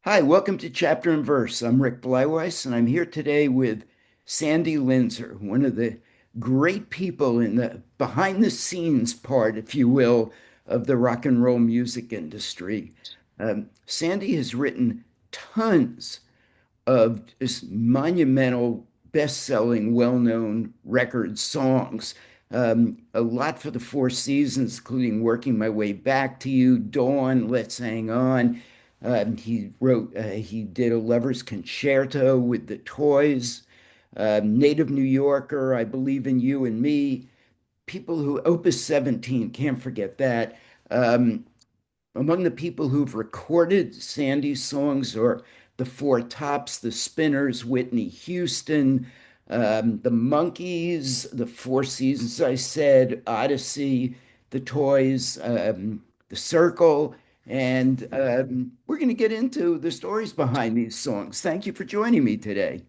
Hi, welcome to Chapter and Verse. I'm Rick Bleiweiss, and I'm here today with Sandy Linzer, one of the great people in the behind the scenes part, if you will, of the rock and roll music industry. Sandy has written tons of just monumental, best-selling, well-known record songs. A lot for the Four Seasons, including Working My Way Back to You, Dawn, Let's Hang On. He did a Lover's Concerto with the Toys, Native New Yorker, I Believe in You and Me, people who, Opus 17, can't forget that. Um, Among the people who've recorded Sandy's songs are the Four Tops, the Spinners, Whitney Houston, the Monkees, the Four Seasons, I said, Odyssey, the Toys, the Circle, and we're going to get into the stories behind these songs. Thank you for joining me today.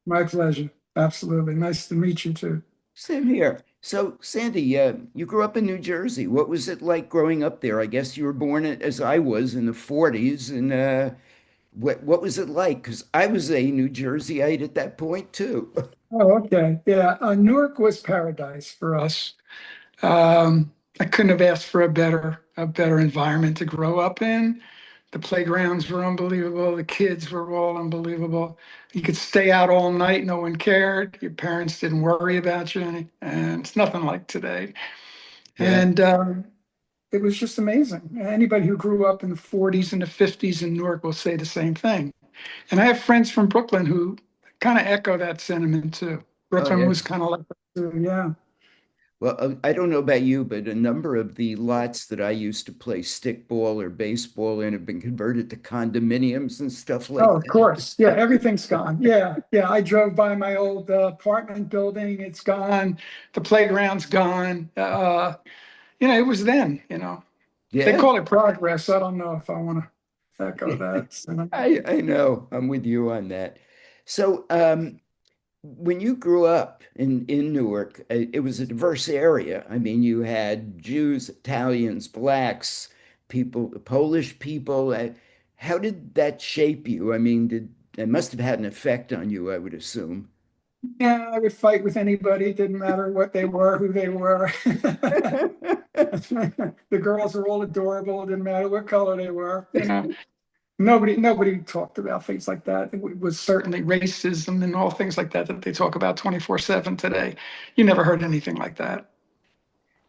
My pleasure. Absolutely. Nice to meet you too. Same here. So, Sandy, you grew up in New Jersey. What was it like growing up there? I guess you were born as I was in the 40s. And what was it like? Because I was a New Jerseyite at that point too. Oh, okay. Yeah. Newark was paradise for us. I couldn't have asked for a better environment to grow up in. The playgrounds were unbelievable. The kids were all unbelievable. You could stay out all night. No one cared. Your parents didn't worry about you. And it's nothing like today. Yeah. And it was just amazing. Anybody who grew up in the 40s and the 50s in Newark will say the same thing. And I have friends from Brooklyn who kind of echo that sentiment too. Oh, Brooklyn yeah. was kind of like that too. Yeah. Well, I don't know about you, but a number of the lots that I used to play stickball or baseball in have been converted to condominiums and stuff like Oh, of that. course. Yeah, everything's gone. Yeah. Yeah. I drove by my old apartment building. It's gone. The playground's gone. It was then. They Yeah. call it progress. I don't know if I want to echo that. So, I know. I'm with you on that. So, when you grew up in Newark, it was a diverse area. I mean, you had Jews, Italians, blacks, people, Polish people. How did that shape you? I mean, did it must have had an effect on you, I would assume. yeah, I would fight with anybody. It didn't matter what they were, who they were. The girls were all adorable. It didn't matter what color they were. Nobody talked about things like that. It was certainly racism and all things like that that they talk about 24/7 today. You never heard anything like that.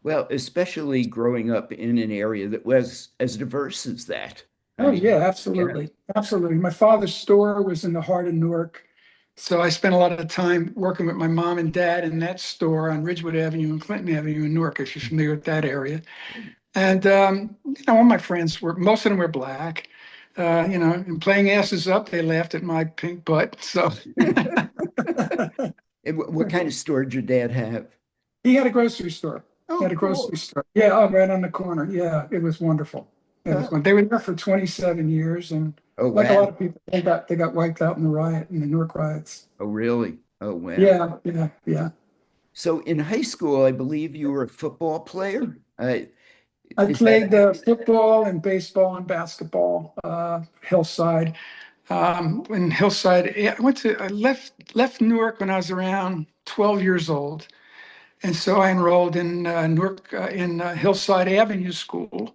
Well, especially growing up in an area that was as diverse as that. I Oh mean, yeah, yeah. absolutely. Absolutely. My father's store was in the heart of Newark. So I spent a lot of time working with my mom and dad in that store on Ridgewood Avenue and Clinton Avenue in Newark, if you're familiar with that area. And all my friends most of them were black. And playing asses up, they laughed at my pink butt. So And what kind of store did your dad have? he had a grocery store. He Oh, had a cool. grocery store. Yeah, oh, right on the corner. Yeah, it was wonderful. It was Uh, wonderful. They were there for 27 years, and oh, like a wow. lot of people, they got wiped out in the Newark riots. Oh, really? Oh, wow. Yeah, yeah, yeah. So in high school, I believe you were a football player. I Is that played football and baseball and basketball, Hillside. In Hillside, yeah, I left Newark when I was around 12 years old. And so I enrolled in Newark in Hillside Avenue School.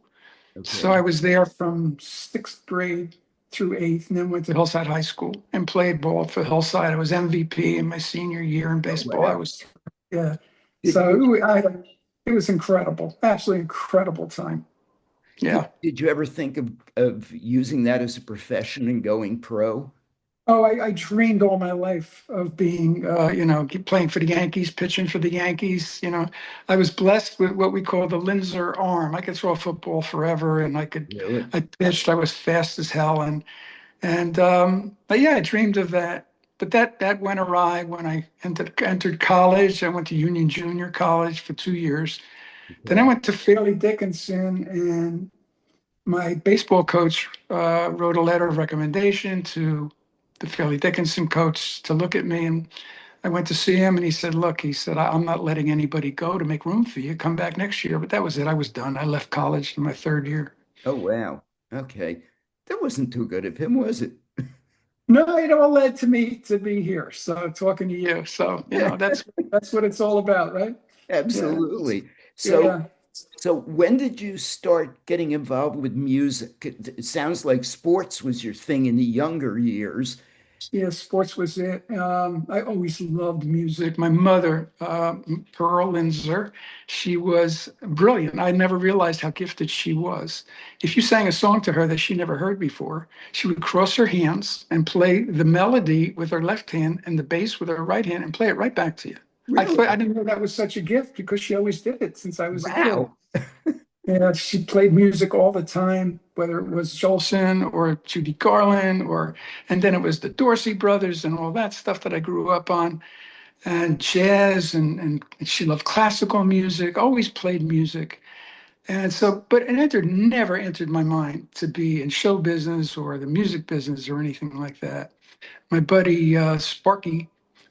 So I okay? was there from sixth grade through eighth, and then went to Hillside High School and played ball for Hillside. I was MVP in my senior year in Oh, baseball. wow. Yeah. Did, So did, it was incredible, absolutely incredible time. did, Yeah. did you ever think of using that as a profession and going pro? Oh, I dreamed all my life of being, playing for the Yankees, pitching for the Yankees. I was blessed with what we call the Linzer arm. I could throw a football forever, and Really? I pitched. I was fast as hell, but yeah, I dreamed of that. But that went awry when I entered college. I went to Union Junior College for 2 years. Then I Okay. went to Fairleigh Dickinson, and my baseball coach wrote a letter of recommendation to the Fairleigh Dickinson coach to look at me. And I went to see him, and he said, "Look," he said, "I'm not letting anybody go to make room for you. Come back next year." But that was it. I was done. I left college in my third year. Oh, wow. Okay. That wasn't too good of him, was it? No, it all led to me to be here. So talking to you. So, that's what it's all about, right? Yeah. Absolutely. So, Yeah. so when did you start getting involved with music? It sounds like sports was your thing in the younger years. Yeah, sports was it. I always loved music. My mother, Pearl Linzer, she was brilliant. I never realized how gifted she was. If you sang a song to her that she never heard before, she would cross her hands and play the melody with her left hand and the bass with her right hand and play it right back to you. I Really? didn't know that was such a gift because she always did it since I was a kid. Wow. Yeah, she played music all the time, whether it was Jolson or Judy Garland, and then it was the Dorsey brothers and all that stuff that I grew up on, and jazz, and she loved classical music, always played music. And so, but never entered my mind to be in show business or the music business or anything like that. My buddy Sparky,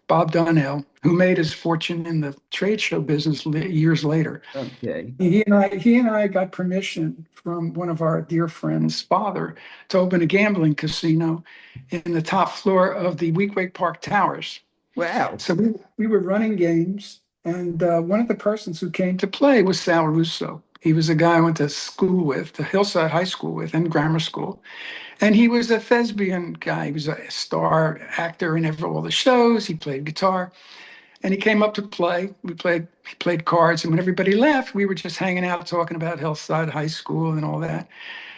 Bob Donnell, who made his fortune in the trade show business years later, Okay. he and I got permission from one of our dear friends' father to open a gambling casino in the top floor of the Weequahic Park Towers. Wow. So we were running games, and one of the persons who came to play was Sal Russo. He was a guy I went to school with, to Hillside High School with, and grammar school. And he was a thespian guy. He was a star actor in all the shows. He played guitar. And he came up to play. He played cards, and when everybody left, we were just hanging out talking about Hillside High School and all that.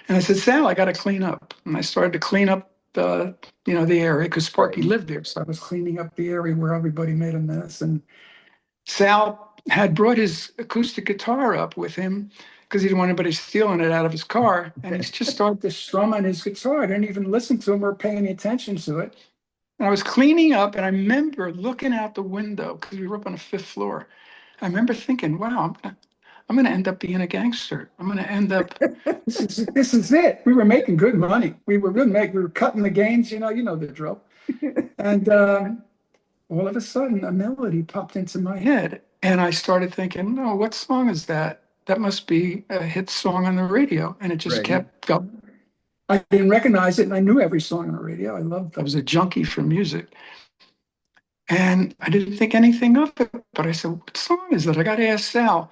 And I said, Sal, I got to clean up. And I started to clean up the area because Sparky Right. lived there. So I was cleaning up the area where everybody made a mess. And Sal had brought his acoustic guitar up with him because he didn't want anybody stealing it out of his car. And he just started to strum on his guitar. I didn't even listen to him or pay any attention to it. And I was cleaning up, and I remember looking out the window because we were up on the fifth floor. I remember thinking, "Wow, I'm gonna end up being a gangster. I'm gonna end up. This is it." We were making good money. We were cutting the gains. You know the drill. And all of a sudden, a melody popped into my head, and I started thinking, "No, what song is that? That must be a hit song on the radio." And it just Right. kept going. I didn't recognize it, and I knew every song on the radio. I was a junkie for music. And I didn't think anything of it, but I said, what song is that? I got to ask Sal.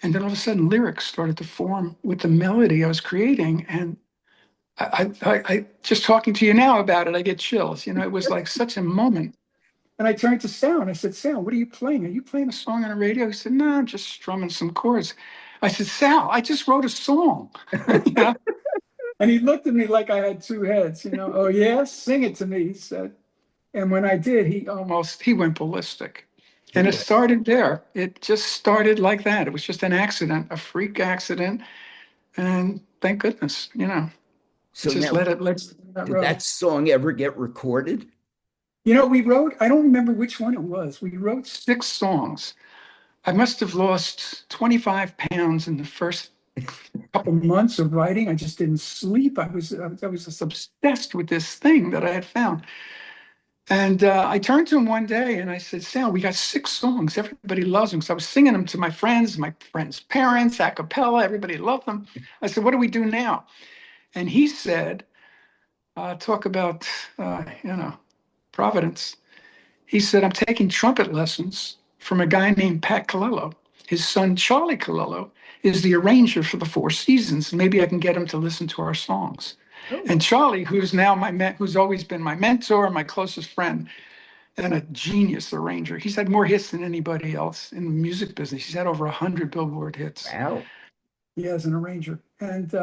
And then all of a sudden, lyrics started to form with the melody I was creating. And I just talking to you now about it, I get chills. It was like such a moment. And I turned to Sal and I said, Sal, what are you playing? Are you playing a song on the radio? He said, no, I'm just strumming some chords. I said, Sal, I just wrote a song. Yeah. And he looked at me like I had two heads. Oh, yeah, sing it to me, he said. And when I did, he went ballistic. And it Really? started there. It just started like that. It was just an accident, a freak accident. And thank goodness, it So just now, let that did road. that song ever get recorded? We wrote, I don't remember which one it was. We wrote six songs. I must have lost 25 pounds in the first couple months of writing. I just didn't sleep. I was just obsessed with this thing that I had found. And I turned to him one day and I said, Sal, we got six songs. Everybody loves them. So I was singing them to my friends' parents, a cappella. Everybody loved them. I said, what do we do now? And he said, talk about, Providence. He said, I'm taking trumpet lessons from a guy named Pat Colello. His son, Charlie Colello, is the arranger for the Four Seasons. Maybe I can get him to listen to our songs. Oh, And Charlie, who's always been my mentor, my closest friend, and a genius arranger. He's had more hits than anybody else in the music business. He's had over 100 Billboard hits. wow. He as an arranger. And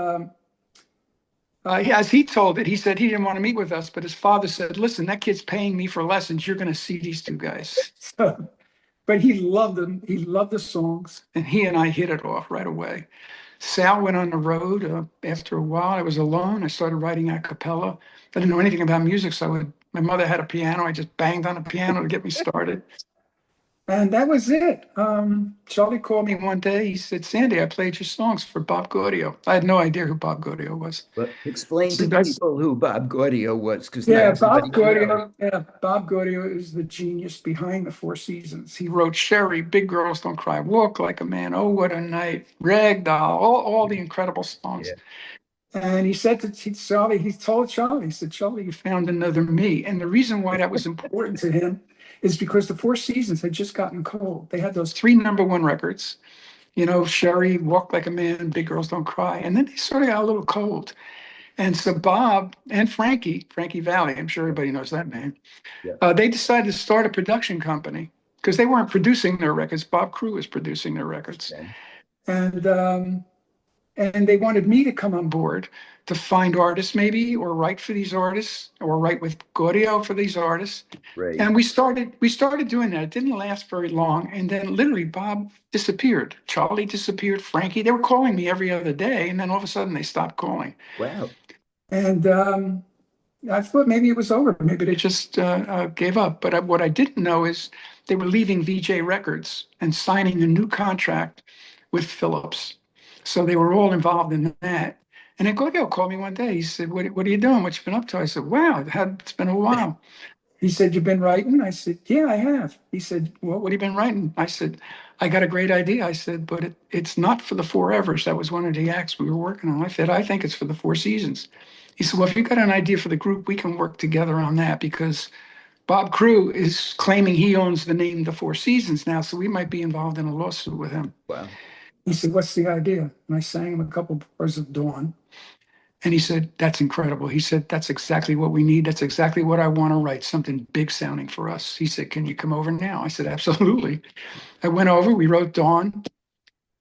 as he told it, he said he didn't want to meet with us, but his father said, listen, that kid's paying me for lessons. You're going to see these two guys. But he loved them. He loved the songs. And he and I hit it off right away. Sal went on the road. After a while, I was alone. I started writing a cappella. I didn't know anything about music, so my mother had a piano. I just banged on the piano to get me started. And that was it. Charlie called me one day. He said, Sandy, I played your songs for Bob Gaudio. I had no idea who Bob Gaudio was. But explain So to that's, people who Bob Gaudio was, because not yeah, everybody Bob knows. Gaudio. Yeah, Bob Gaudio is the genius behind the Four Seasons. He wrote Sherry, Big Girls Don't Cry, Walk Like a Man, Oh What a Night, Rag Doll, all the incredible songs. Yeah. And he said to Charlie, he told Charlie, he said, Charlie, you found another me. And the reason why that was important to him is because the Four Seasons had just gotten cold. They had those three #1 records, Sherry, Walk Like a Man, Big Girls Don't Cry. And then they sort of got a little cold. And so Bob and Frankie Valli, I'm sure everybody knows that name, Yeah. they decided to start a production company because they weren't producing their records. Bob Crewe was producing their records. Okay. And they wanted me to come on board to find artists maybe, or write for these artists, or write with Gaudio for these artists. Right. And we started doing that. It didn't last very long. And then literally Bob disappeared. Charlie disappeared. Frankie, they were calling me every other day. And then all of a sudden they stopped calling. Wow. And I thought maybe it was over. Maybe they just gave up. But what I didn't know is they were leaving VJ Records and signing a new contract with Philips. So they were all involved in that. And then Gaudio called me one day. He said, what are you doing? What you been up to? I said, wow, it's been a while. He said, you've been writing? I said, yeah, I have. He said, well, what have you been writing? I said, I got a great idea. I said, but it's not for the Forevers. That was one of the acts we were working on. I said, I think it's for the Four Seasons. He said, well, if you got an idea for the group, we can work together on that because Bob Crewe is claiming he owns the name The Four Seasons now, so we might be involved in a lawsuit with him. Wow. He said, what's the idea? And I sang him a couple bars of Dawn. And he said, that's incredible. He said, that's exactly what we need. That's exactly what I want to write, something big sounding for us. He said, can you come over now? I said, absolutely. I went over, we wrote Dawn.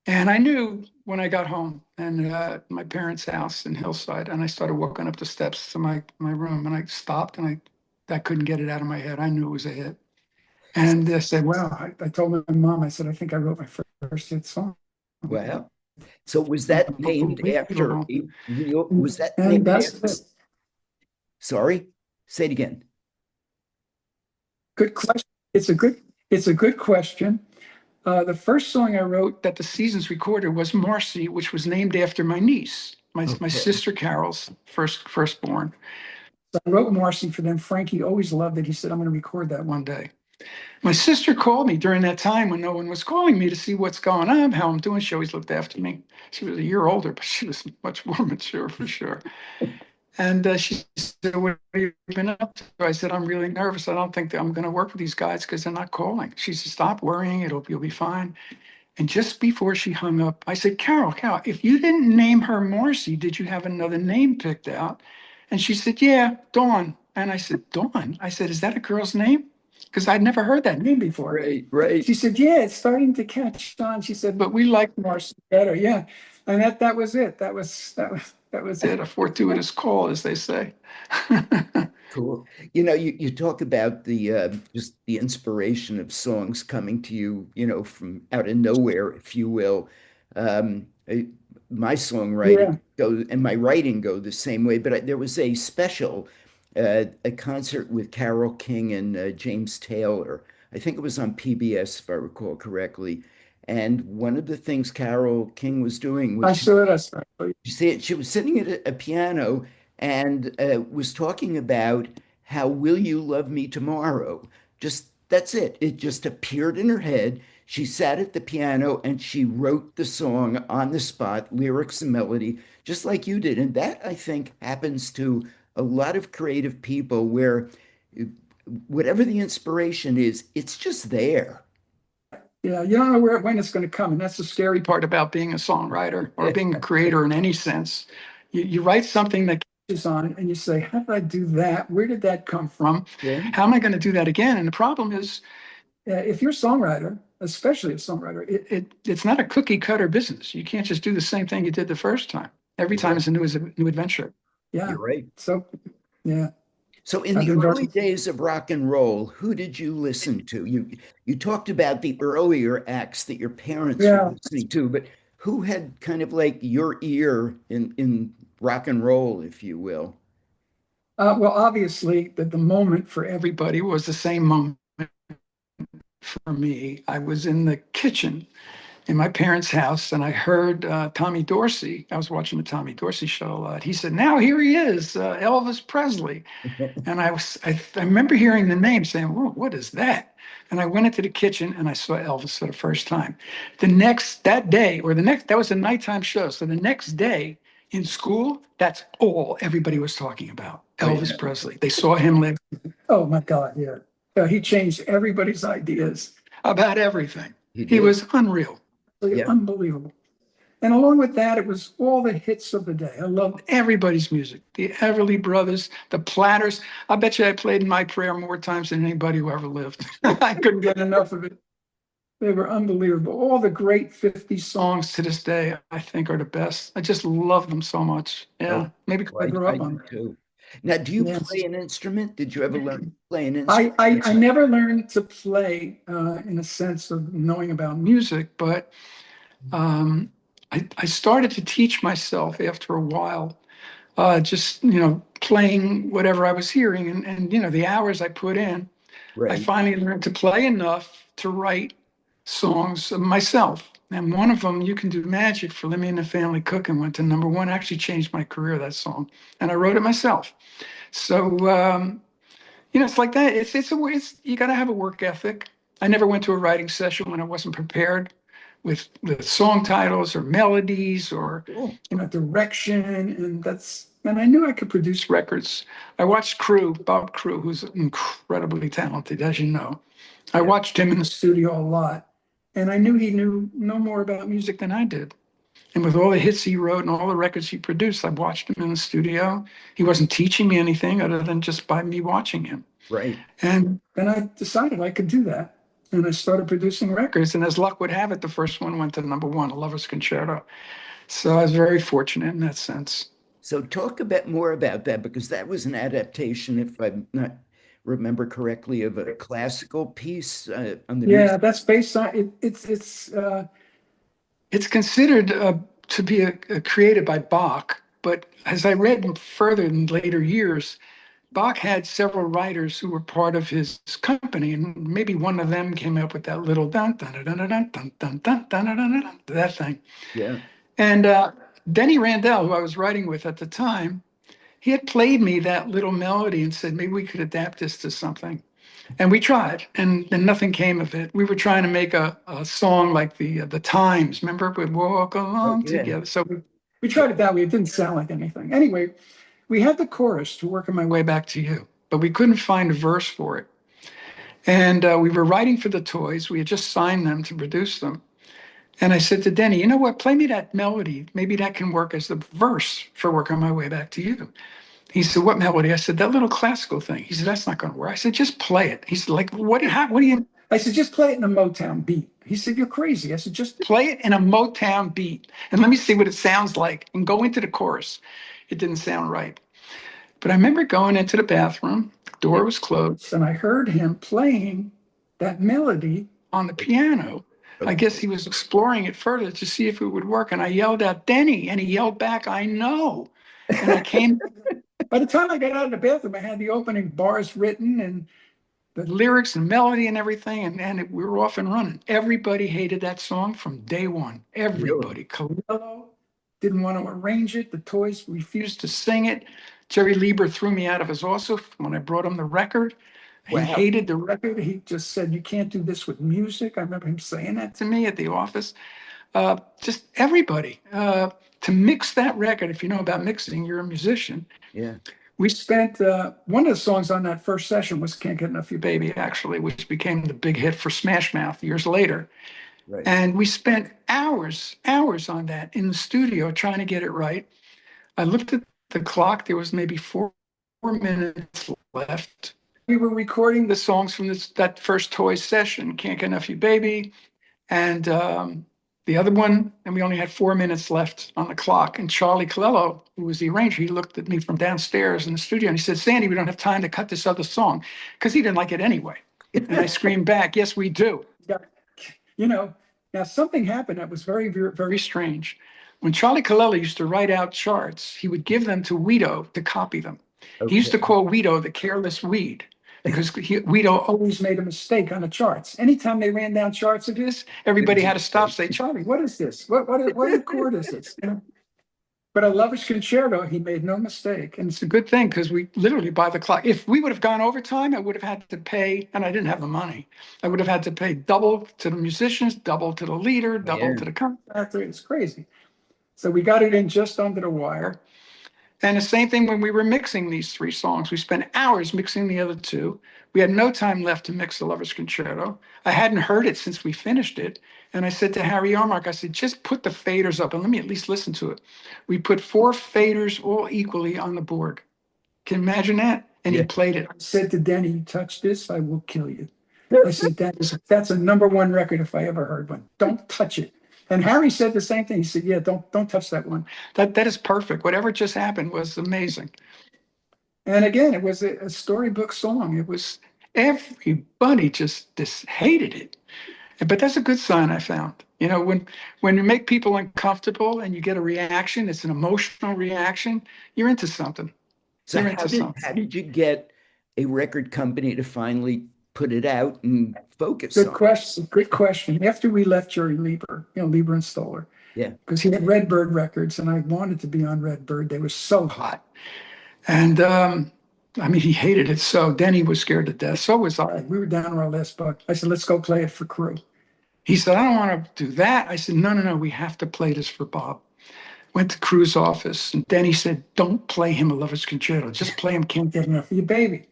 And I knew when I got home and my parents' house in Hillside, and I started walking up the steps to my room, and I stopped and I couldn't get it out of my head. I knew it was a hit. And I said, wow, I told my mom, I said, I think I wrote my first hit song. Wow. So was that named after a real, was that And named that's after, it. sorry, say it again. Good question. It's a good question. The first song I wrote that the Seasons recorded was Marcy, which was named after my niece, my Okay. sister Carol's firstborn. So I wrote Marcy for them. Frankie always loved it. He said, I'm going to record that one day. My sister called me during that time when no one was calling me to see what's going on, how I'm doing. She always looked after me. She was a year older, but she was much more mature for sure. And she said, what have you been up to? I said, I'm really nervous. I don't think that I'm going to work with these guys because they're not calling. She said, stop worrying. You'll be fine. And just before she hung up, I said, Carol, if you didn't name her Marcy, did you have another name picked out? And she said, yeah, Dawn. And I said, Dawn? I said, is that a girl's name? Because I'd never heard that name before. Right, right. She said, yeah, it's starting to catch on. She said, but we like Marcy better. Yeah. And that was it. That was it. A fortuitous call, as they say. Cool. You talk about the just the inspiration of songs coming to you, from out of nowhere, if you will. Um, I- my songwriting Yeah. goes and my writing go the same way, but there was a special, a concert with Carole King and James Taylor. I think it was on PBS, if I recall correctly. And one of the things Carole King was doing I was saw that. she was sitting at a piano and was talking about how will you love me tomorrow? Just that's it. It just appeared in her head. She sat at the piano and she wrote the song on the spot, lyrics and melody, just like you did. And that I think happens to a lot of creative people where whatever the inspiration is, it's just there. Yeah, you don't know when it's going to come. And that's the scary part about being a songwriter or being a creator in any sense. You write something that catches on and you say, how did I do that? Where did that come from? Yeah. How am I going to do that again? And the problem is, if you're a songwriter, especially a songwriter, it's not a cookie cutter business. You can't just do the same thing you did the first time. Every You're time right. is a new adventure. Yeah. You're right. So, yeah, So in I've the been early very, days of rock and roll, who did you listen to? You talked about the earlier acts that your parents were yeah. listening to, but who had kind of like your ear in rock and roll, if you will? Well, obviously, the moment for everybody was the same moment for me. I was in the kitchen in my parents' house, and I heard Tommy Dorsey. I was watching the Tommy Dorsey show a lot. He said, "Now here he is, Elvis Presley." And I remember hearing the name, saying, "Whoa, what is that?" And I went into the kitchen and I saw Elvis for the first time. That day, or that was a nighttime show. So the next day, in school, that's all everybody was talking about. Oh, yeah. Elvis Presley. They saw him live. Oh my God, yeah. He changed everybody's ideas about everything. He He did. was unreal, Yeah. unbelievable. And along with that, it was all the hits of the day. I loved everybody's music. The Everly Brothers, the Platters. I bet you I played In My Prayer more times than anybody who ever lived. I couldn't get enough of it. They were unbelievable. All the great 50 songs to this day, I think, are the best. I just love them so much. Oh, Yeah, maybe because I well, grew I up do on them. too. Now, do you play Yes. an instrument? Did you ever learn to play an I instrument? never learned to play in a sense of knowing about music, but um, I started to teach myself after a while, just, playing whatever I was hearing. And the hours I put in, I Right. finally learned to play enough to write songs myself. And one of them, You Can Do Magic for Lemmy and the Family Cooking, went to number one. Actually changed my career, that song. And I wrote it myself. So, it's like that. It's you got to have a work ethic. I never went to a writing session when I wasn't prepared with song titles or melodies or Cool. direction, and I knew I could produce records. I watched Bob Crewe, who's incredibly talented, as you know. I Yeah. watched him in the studio a lot, and I knew he knew no more about music than I did. And with all the hits he wrote and all the records he produced, I watched him in the studio. He wasn't teaching me anything other than just by me watching him. Right. And then I decided I could do that. And I started producing records. And as luck would have it, the first one went to number one, A Lover's Concerto. So I was very fortunate in that sense. So talk a bit more about that because that was an adaptation, if I not remember correctly, of a classical piece on the music. Yeah, that's based on it. It's considered to be created by Bach. But as I read further in later years, Bach had several writers who were part of his company, and maybe one of them came up with that little dun dun dun dun dun dun dun dun dun dun dun dun, that thing. Yeah. And Benny Randell, who I was writing with at the time, he had played me that little melody and said maybe we could adapt this to something. And we tried, and nothing came of it. We were trying to make a song like the Times. Remember, we'd walk Oh, along yeah. together. So we tried it that way. It didn't sound like anything. Anyway, we had the chorus to Working My Way Back to You, but we couldn't find a verse for it. And we were writing for the Toys. We had just signed them to produce them. And I said to Denny, you know what? Play me that melody. Maybe that can work as the verse for Working My Way Back to You. He said, what melody? I said, that little classical thing. He said, that's not going to work. I said, just play it. He said, like, what do you? I said, just play it in a Motown beat. He said, you're crazy. I said, just play it in a Motown beat and let me see what it sounds like and go into the chorus. It didn't sound right. But I remember going into the bathroom, the Yeah. door was closed, and I heard him playing that melody on the piano. I guess Okay. he was exploring it further to see if it would work. And I yelled out, Denny, and he yelled back, I know. And I came. By the time I got out of the bathroom, I had the opening bars written and the lyrics and melody and everything, we were off and running. Everybody hated that song from day one. Really? Everybody. Coelho didn't want to arrange it. The Toys refused to sing it. Jerry Lieber threw me out of his office when I brought him the record. He Wow. hated the record. He just said, you can't do this with music. I remember him saying that to me at the office. Just everybody. To mix that record, if you know about mixing, you're a musician. Yeah. We spent one of the songs on that first session was Can't Get Enough of You Baby, actually, which became the big hit for Smash Mouth years later. Right. And we spent hours on that in the studio trying to get it right. I looked at the clock, there was maybe 4 minutes left. We were recording the songs from that first toy session, Can't Get Enough of You Baby, and the other one, and we only had 4 minutes left on the clock. And Charlie Colello, who was the arranger, he looked at me from downstairs in the studio and he said, Sandy, we don't have time to cut this other song because he didn't like it anyway. And I screamed back, yes, we do. Yeah. You know, now something happened that was very strange. When Charlie Colello used to write out charts, he would give them to Guido to copy them. He used to Okay. call Guido the careless weed because Guido always made a mistake on the charts. Anytime they ran down charts of his, everybody There's a had to stop, mistake. say, Charlie, what is this? What chord is this? But I love his concerto. He made no mistake. And it's a good thing because we literally by the clock. If we would have gone overtime, I would have had to pay, and I didn't have the money. I would have had to pay double to the musicians, double to the leader, double Yeah. to the contractor. It's crazy. So we got it in just under the wire. And the same thing when we were mixing these three songs. We spent hours mixing the other two. We had no time left to mix the Lover's Concerto. I hadn't heard it since we finished it. And I said to Harry Armark, I said, just put the faders up and let me at least listen to it. We put four faders all equally on the board. Can you imagine that? And he Yeah. played it. I said to Denny, you touch this, I will kill you. I said, that's a number one record if I ever heard one. Don't touch it. And Harry said the same thing. He said, yeah, don't touch that one. That is perfect. Whatever just happened was amazing. And again, it was a storybook song. It was everybody just hated it. But that's a good sign I found. You know, when you make people uncomfortable and you get a reaction, it's an emotional reaction, you're into something. So You're into how something. did you get a record company to finally put it out and focus Good on it? question. Good question. After we left Jerry Lieber, Lieber and Stoller, Yeah. because he had Redbird Records and I wanted to be on Redbird. They were so hot. And I mean, he hated it. So Denny was scared to death. So was I. We were down to our last buck. I said, let's go play it for Crewe. He said, I don't want to do that. I said, no, we have to play this for Bob. Went to Crew's office, and Denny said, don't play him a Lover's Concerto. Just play him Can't Get Enough of You, Baby.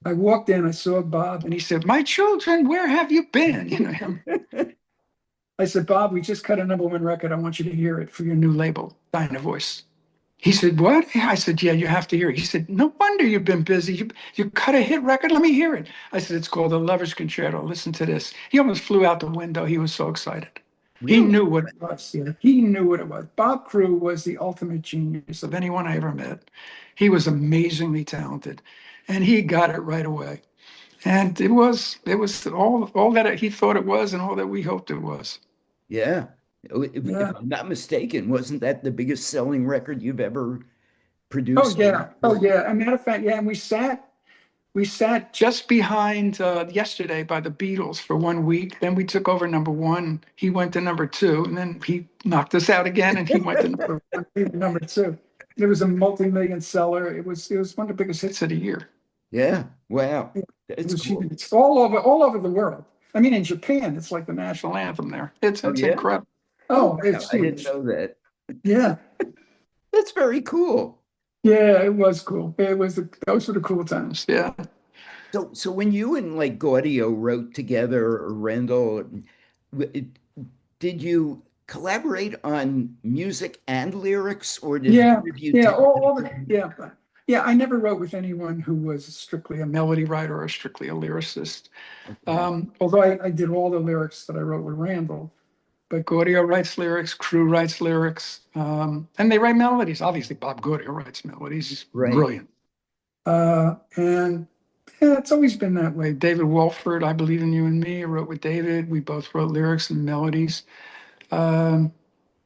I walked in, I saw Bob, and he said, my children, where have you been? You know him. I said, Bob, we just cut a number one record. I want you to hear it for your new label, Dyna Voice. He said, what? I said, yeah, you have to hear it. He said, no wonder you've been busy. You cut a hit record? Let me hear it. I said, it's called The Lover's Concerto. Listen to this. He almost flew out the window. He was so excited. He Really? knew what it was. Yeah. He knew what it was. Bob Crewe was the ultimate genius of anyone I ever met. He was amazingly talented, and he got it right away. And it was all that he thought it was and all that we hoped it was. Yeah. If Yeah. I'm not mistaken, wasn't that the biggest selling record you've ever Oh produced? yeah. Oh yeah. As a matter of fact, yeah. And we sat just behind yesterday by the Beatles for 1 week. Then we took over number one. He went to number two, and then he knocked us out again, and he went to number one, number two. It was a multi-million seller. It was one of the biggest hits of the year. Yeah. Wow. It That's was cool. huge. It's all over the world. I mean, in Japan, it's like the national anthem there. It's Oh, it's yeah. incredible. Oh, Oh, wow. it's I didn't huge. know that. Yeah. That's very cool. Yeah, it was cool. Those were the cool times. Yeah. So when you and like Gaudio wrote together or Randall, w- did you collaborate on music and lyrics, or did Yeah, any of you yeah, tend all to? the, yeah, yeah. I never wrote with anyone who was strictly a melody writer or strictly a lyricist. Okay. Although I did all the lyrics that I wrote with Randall, but Gaudio writes lyrics, Crewe writes lyrics, and they write melodies. Obviously, Bob Gaudio writes melodies. He's Right. brilliant. And yeah, it's always been that way. David Walford, I Believe in You and Me, I wrote with David. We both wrote lyrics and melodies. Um,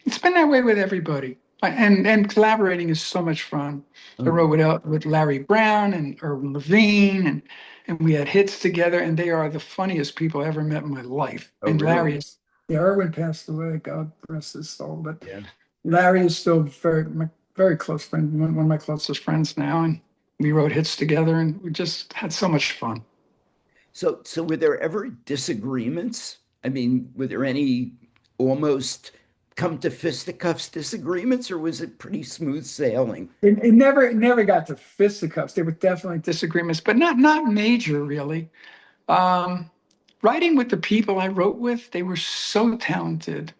it's been that way with everybody. And collaborating is so much fun. I Oh, wrote with Larry Brown and Irwin Levine, and we had hits together, and they are the funniest people I ever met in my life. oh, And really? Larry is, yeah, Irwin passed away, God rest his soul, but Yeah. Larry is still very close friend, one of my closest friends now, and we wrote hits together, and we just had so much fun. So were there ever disagreements? I mean, were there any almost come to fisticuffs disagreements, or was it pretty smooth sailing? It never got to fisticuffs. There were definitely disagreements, but not major really. Um, Writing with the people I wrote with, they were so talented.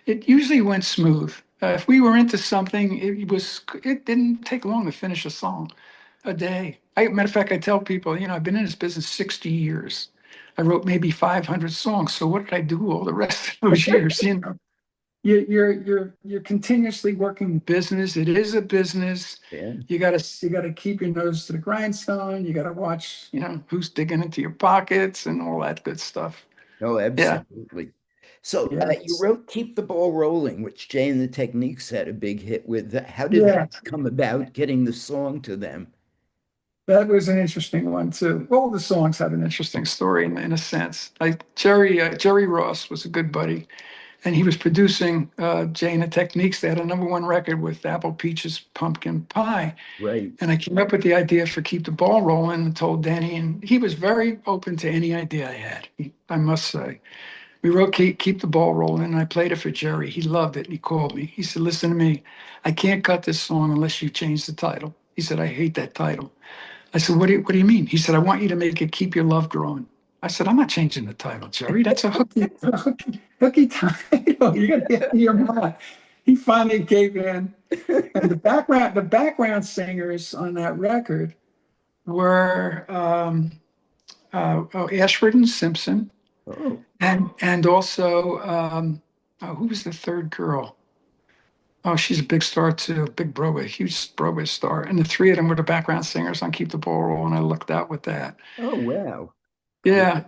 It usually went smooth. If we were into something, it didn't take long to finish a song, a day. Matter of fact, I tell people, I've been in this business 60 years. I wrote maybe 500 songs. So what did I do all the rest of those years? You're continuously working business. It is a business. Yeah. You gotta keep your nose to the grindstone. You gotta watch, who's digging into your pockets and all that good stuff. Oh, Yeah. absolutely. So you Yes. wrote Keep the Ball Rolling, which Jay and the Techniques had a big hit with. How did that Yeah. come about, getting the song to them? That was an interesting one too. All the songs had an interesting story in a sense. Like Jerry Ross was a good buddy, and he was producing Jay and the Techniques. They had a number one record with Apple Peaches Pumpkin Pie. Right. And I came up with the idea for Keep the Ball Rolling and told Danny, and he was very open to any idea I had, I must say. We wrote Keep the Ball Rolling, and I played it for Jerry. He loved it, and he called me. He said, listen to me. I can't cut this song unless you change the title. He said, I hate that title. I said, what do you mean? He said, I want you to make it Keep Your Love Growing. I said, I'm not changing the title, Jerry. That's a hooky title. You're gonna get your mind. He finally gave in. And the background singers on that record were Ashford and Simpson, Oh, and also who was the third girl? Oh, she's a big star too, big Broadway, huge Broadway star. And the three of them were the background singers on Keep the Ball Rolling. I looked out with that. oh, wow. Cool. Yeah.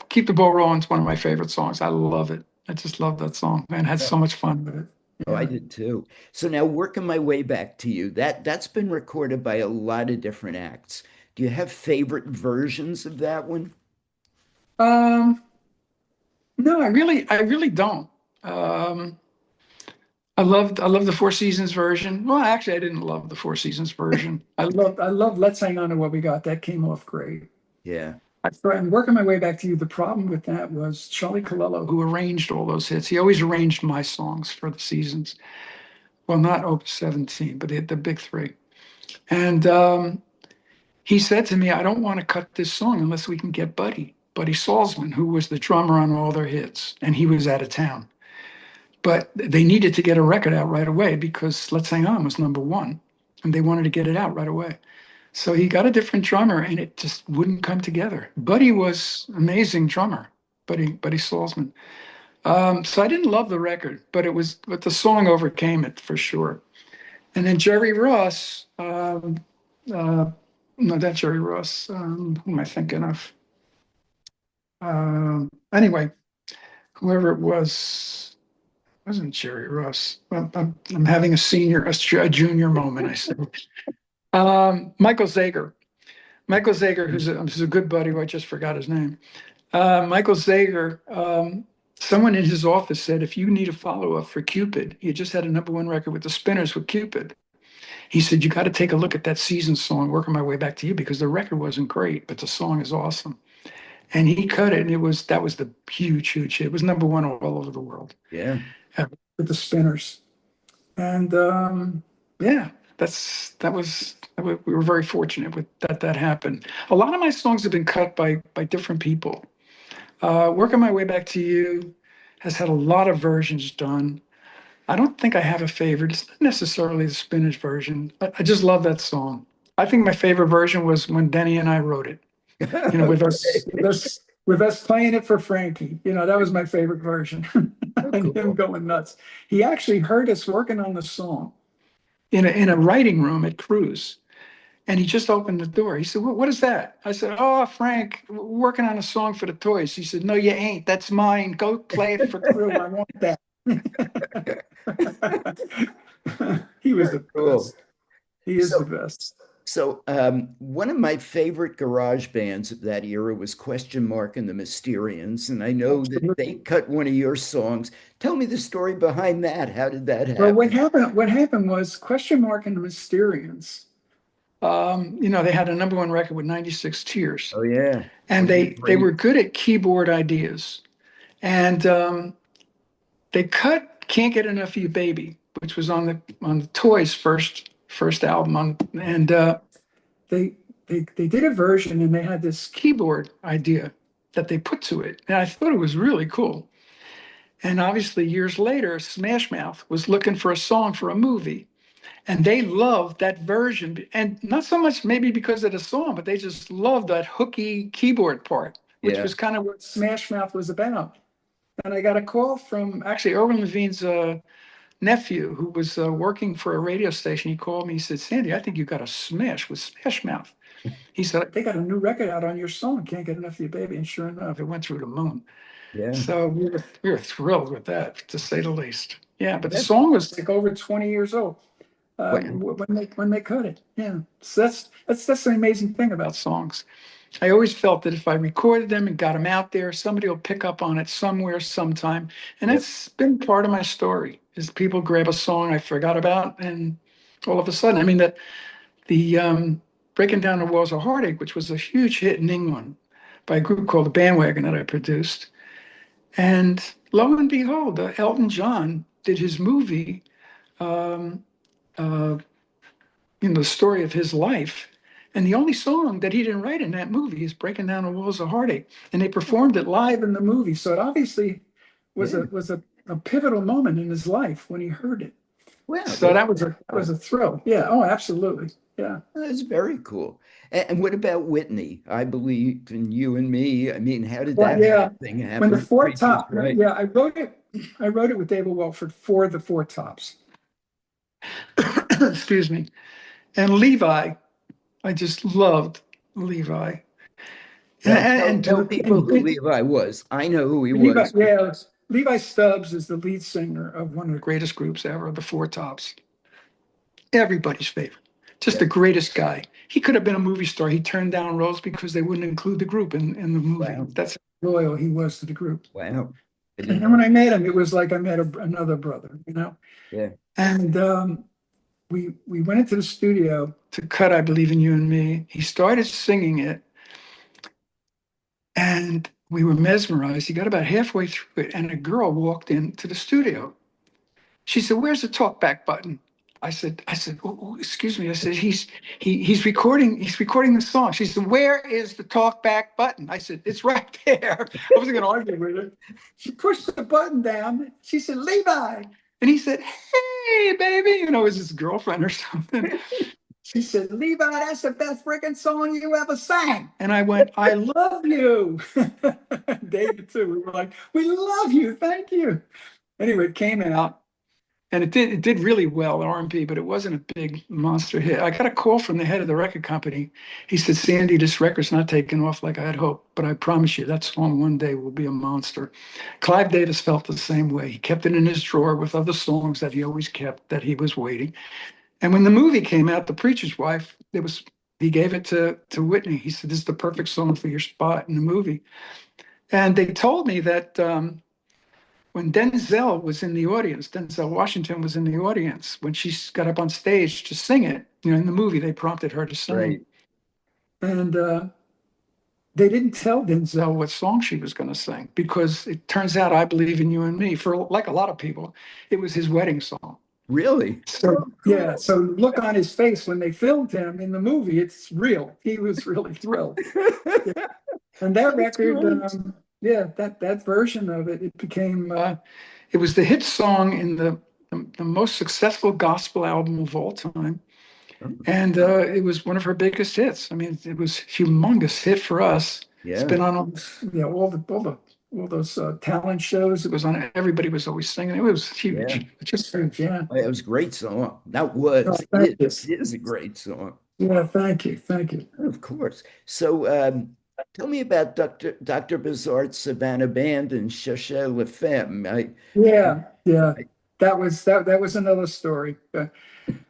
Keep the Ball Rolling is one of my favorite songs. I love it. I just love that song and had so much fun with it. Oh, I Yeah. did too. So now working my way back to you, that's been recorded by a lot of different acts. Do you have favorite versions of that one? Um, no, I really don't. Um, I love the Four Seasons version. Well, actually, I didn't love the Four Seasons version. I love Let's Hang On to What We Got. That came off great. Yeah. And working my way back to you, the problem with that was Charlie Colello, who arranged all those hits. He always arranged my songs for the seasons. Well, not Opus 17, but the big three. And he said to me, I don't want to cut this song unless we can get Buddy Salzman, who was the drummer on all their hits, and he was out of town. But they needed to get a record out right away because Let's Hang On was number one, and they wanted to get it out right away. So he got a different drummer, and it just wouldn't come together. Buddy was amazing drummer, Buddy Salzman. So I didn't love the record, but the song overcame it for sure. And then Jerry Ross, uh, no, that's Jerry Ross. Who am I thinking of? Anyway, whoever it was, wasn't Jerry Ross. I'm having a junior moment, I said. Michael Zager. Michael Zager, who's a good buddy who I just forgot his name. Michael Zager, someone in his office said, if you need a follow-up for Cupid, he just had a number one record with the Spinners with Cupid. He said, you got to take a look at that season song, Working My Way Back to You, because the record wasn't great, but the song is awesome. And he cut it, and that was the huge hit. It was number one all over the world Yeah. with the Spinners. And yeah, we were very fortunate with that happened. A lot of my songs have been cut by different people. Working My Way Back to You has had a lot of versions done. I don't think I have a favorite. It's not necessarily the Spinach version. I just love that song. I think my favorite version was when Denny and I wrote it. With us, Okay. with us playing it for Frankie. That was my favorite version, Oh, and him cool. going nuts. He actually heard us working on the song in a writing room at Crewe's. And he just opened the door. He said, what is that? I said, oh, Frank, we're working on a song for the toys. He said, no, you ain't. That's mine. Go play it for Crewe. I want that. He was Very the cool. best. He is So, the best. one of my favorite garage bands of that era was Question Mark and the Mysterians, and I know that they Absolutely. cut one of your songs. Tell me the story behind that. How did that Well, what happen? happened? What happened was Question Mark and the Mysterians. They had a number one record with 96 Tears, Oh yeah, and one of the they were great. good at keyboard ideas. And they cut "Can't Get Enough of You, Baby," which was on the Toys' first album. And they they did a version, and they had this keyboard idea that they put to it, and I thought it was really cool. And obviously, years later, Smash Mouth was looking for a song for a movie, and they loved that version, and not so much maybe because of the song, but they just loved that hooky keyboard part, which Yeah, was kind of what Smash Mouth was about. And I got a call from actually Erwin Levine's nephew, who was working for a radio station. He called me. He said, "Sandy, I think you got a smash with Smash Mouth." He said, "They got a new record out on your song. Can't Get Enough of You, Baby." And sure enough, it went through the moon. yeah, So we were thrilled with that, to say the least. Yeah, but the yeah. song was like over 20 years old Well, when they cut it. Yeah, so that's the amazing thing about songs. I always felt that if I recorded them and got them out there, somebody will pick up on it somewhere, sometime. And yeah, that's been part of my story, is people grab a song I forgot about, and all of a sudden, I mean, the Breaking Down the Walls of Heartache, which was a huge hit in England by a group called The Bandwagon that I produced. And lo and behold, Elton John did his movie, um, uh, the story of his life. And the only song that he didn't write in that movie is Breaking Down the Walls of Heartache. And they performed it live in the movie. So it obviously was Yeah. a pivotal moment in his life when he heard it. Wow, So that's that was a thrill. Yeah. Oh, absolutely. Yeah. that's very cool. And what about Whitney? I believe in you and me. I mean, how did Well, that whole yeah. thing When the happen? Four Preacher's Top, right. yeah, I wrote it with David Walford for the Four Tops. Excuse me. And Levi, I just loved Levi. Well, And tell Duke people who Levi was. I know who he Levi, was. yeah, Levi Stubbs is the lead singer of one of the greatest groups ever, the Four Tops. Everybody's favorite. Just Yeah. the greatest guy. He could have been a movie star. He turned down roles because they wouldn't include the group in the movie. Wow. That's how loyal he was to the group. Wow. I didn't And know. when I met him, it was like I met another brother, Yeah. And we went into the studio to cut I Believe in You and Me. He started singing it, and we were mesmerized. He got about halfway through it, and a girl walked into the studio. She said, "Where's the talkback button?" I said, excuse me. I said, he's recording the song. She said, "Where is the talkback button?" I said, "It's right there." I wasn't going to argue with her. She pushed the button down. She said, "Levi," and he said, "Hey, baby," it was his girlfriend or something. She said, "Levi, that's the best freaking song you ever sang." And I went, "I love you." David too. We were like, "We love you. Thank you." Anyway, it came out. And it did really well, R&B, but it wasn't a big monster hit. I got a call from the head of the record company. He said, "Sandy, this record's not taking off like I had hoped, but I promise you that song one day will be a monster." Clive Davis felt the same way. He kept it in his drawer with other songs that he always kept that he was waiting. And when the movie came out, The Preacher's Wife, he gave it to Whitney. He said, "This is the perfect song for your spot in the movie." And they told me that when Denzell was in the audience, Denzell Washington was in the audience, when she got up on stage to sing it, in the movie, they prompted her to sing. Right. And they didn't tell Denzell what song she was going to sing because it turns out I Believe in You and Me, for like a lot of people, it was his wedding song. Really? So, yeah, so look on his face when they filmed him in the movie, it's real. He was really thrilled. Yeah. And that That's record, great. yeah, that version of it, it became it was the hit song in the most successful gospel album of all time. And it was one of her biggest hits. I mean, it was a humongous hit for us. It's Yeah. been on all those talent shows. It was on. Everybody was always singing. It was Yeah. huge. Just huge. Yeah. It was a great song. That Oh, was, thank you. it is a great song. Yeah, thank you. Thank you. Of course. So tell me about Dr. Buzzard's Savannah Band and Cherchez La Femme. Yeah, yeah. That was another story.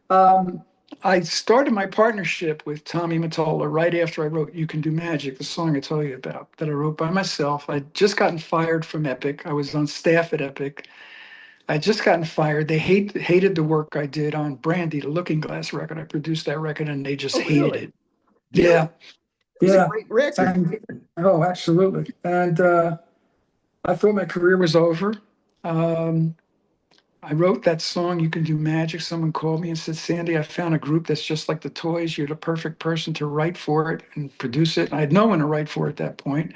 Um, I started my partnership with Tommy Mottola right after I wrote "You Can Do Magic," the song I told you about, that I wrote by myself. I'd just gotten fired from Epic. I was on staff at Epic. I'd just gotten fired. They hated the work I did on Brandy, the Looking Glass record. I produced that record and they just Oh, hated really? it. Really? Yeah, It was a yeah. great record. And oh, absolutely. And I thought my career was over. Um, I wrote that song, "You Can Do Magic." Someone called me and said, "Sandy, I found a group that's just like the Toys. You're the perfect person to write for it and produce it." I had no one to write for at that point.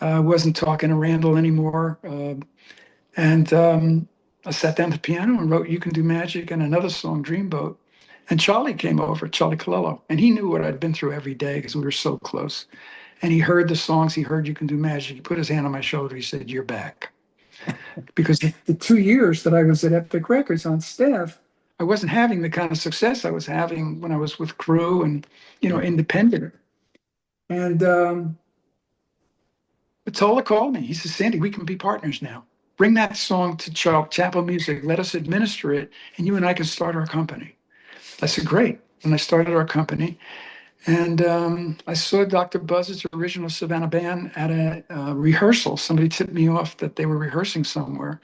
I wasn't talking to Randall anymore. And I sat down at the piano and wrote "You Can Do Magic" and another song, "Dreamboat." And Charlie came over, Charlie Colello, and he knew what I'd been through every day because we were so close. And he heard the songs, he heard "You Can Do Magic." He put his hand on my shoulder. He said, "You're back." Because the 2 years that I was at Epic Records on staff, I wasn't having the kind of success I was having when I was with Crewe and, Yeah. independent. And Mottola called me. He said, "Sandy, we can be partners now. Bring that song to Chapel Music. Let us administer it, and you and I can start our company." I said, "Great." And I started our company. And I saw Dr. Buzzard's original Savannah band at a rehearsal. Somebody tipped me off that they were rehearsing somewhere.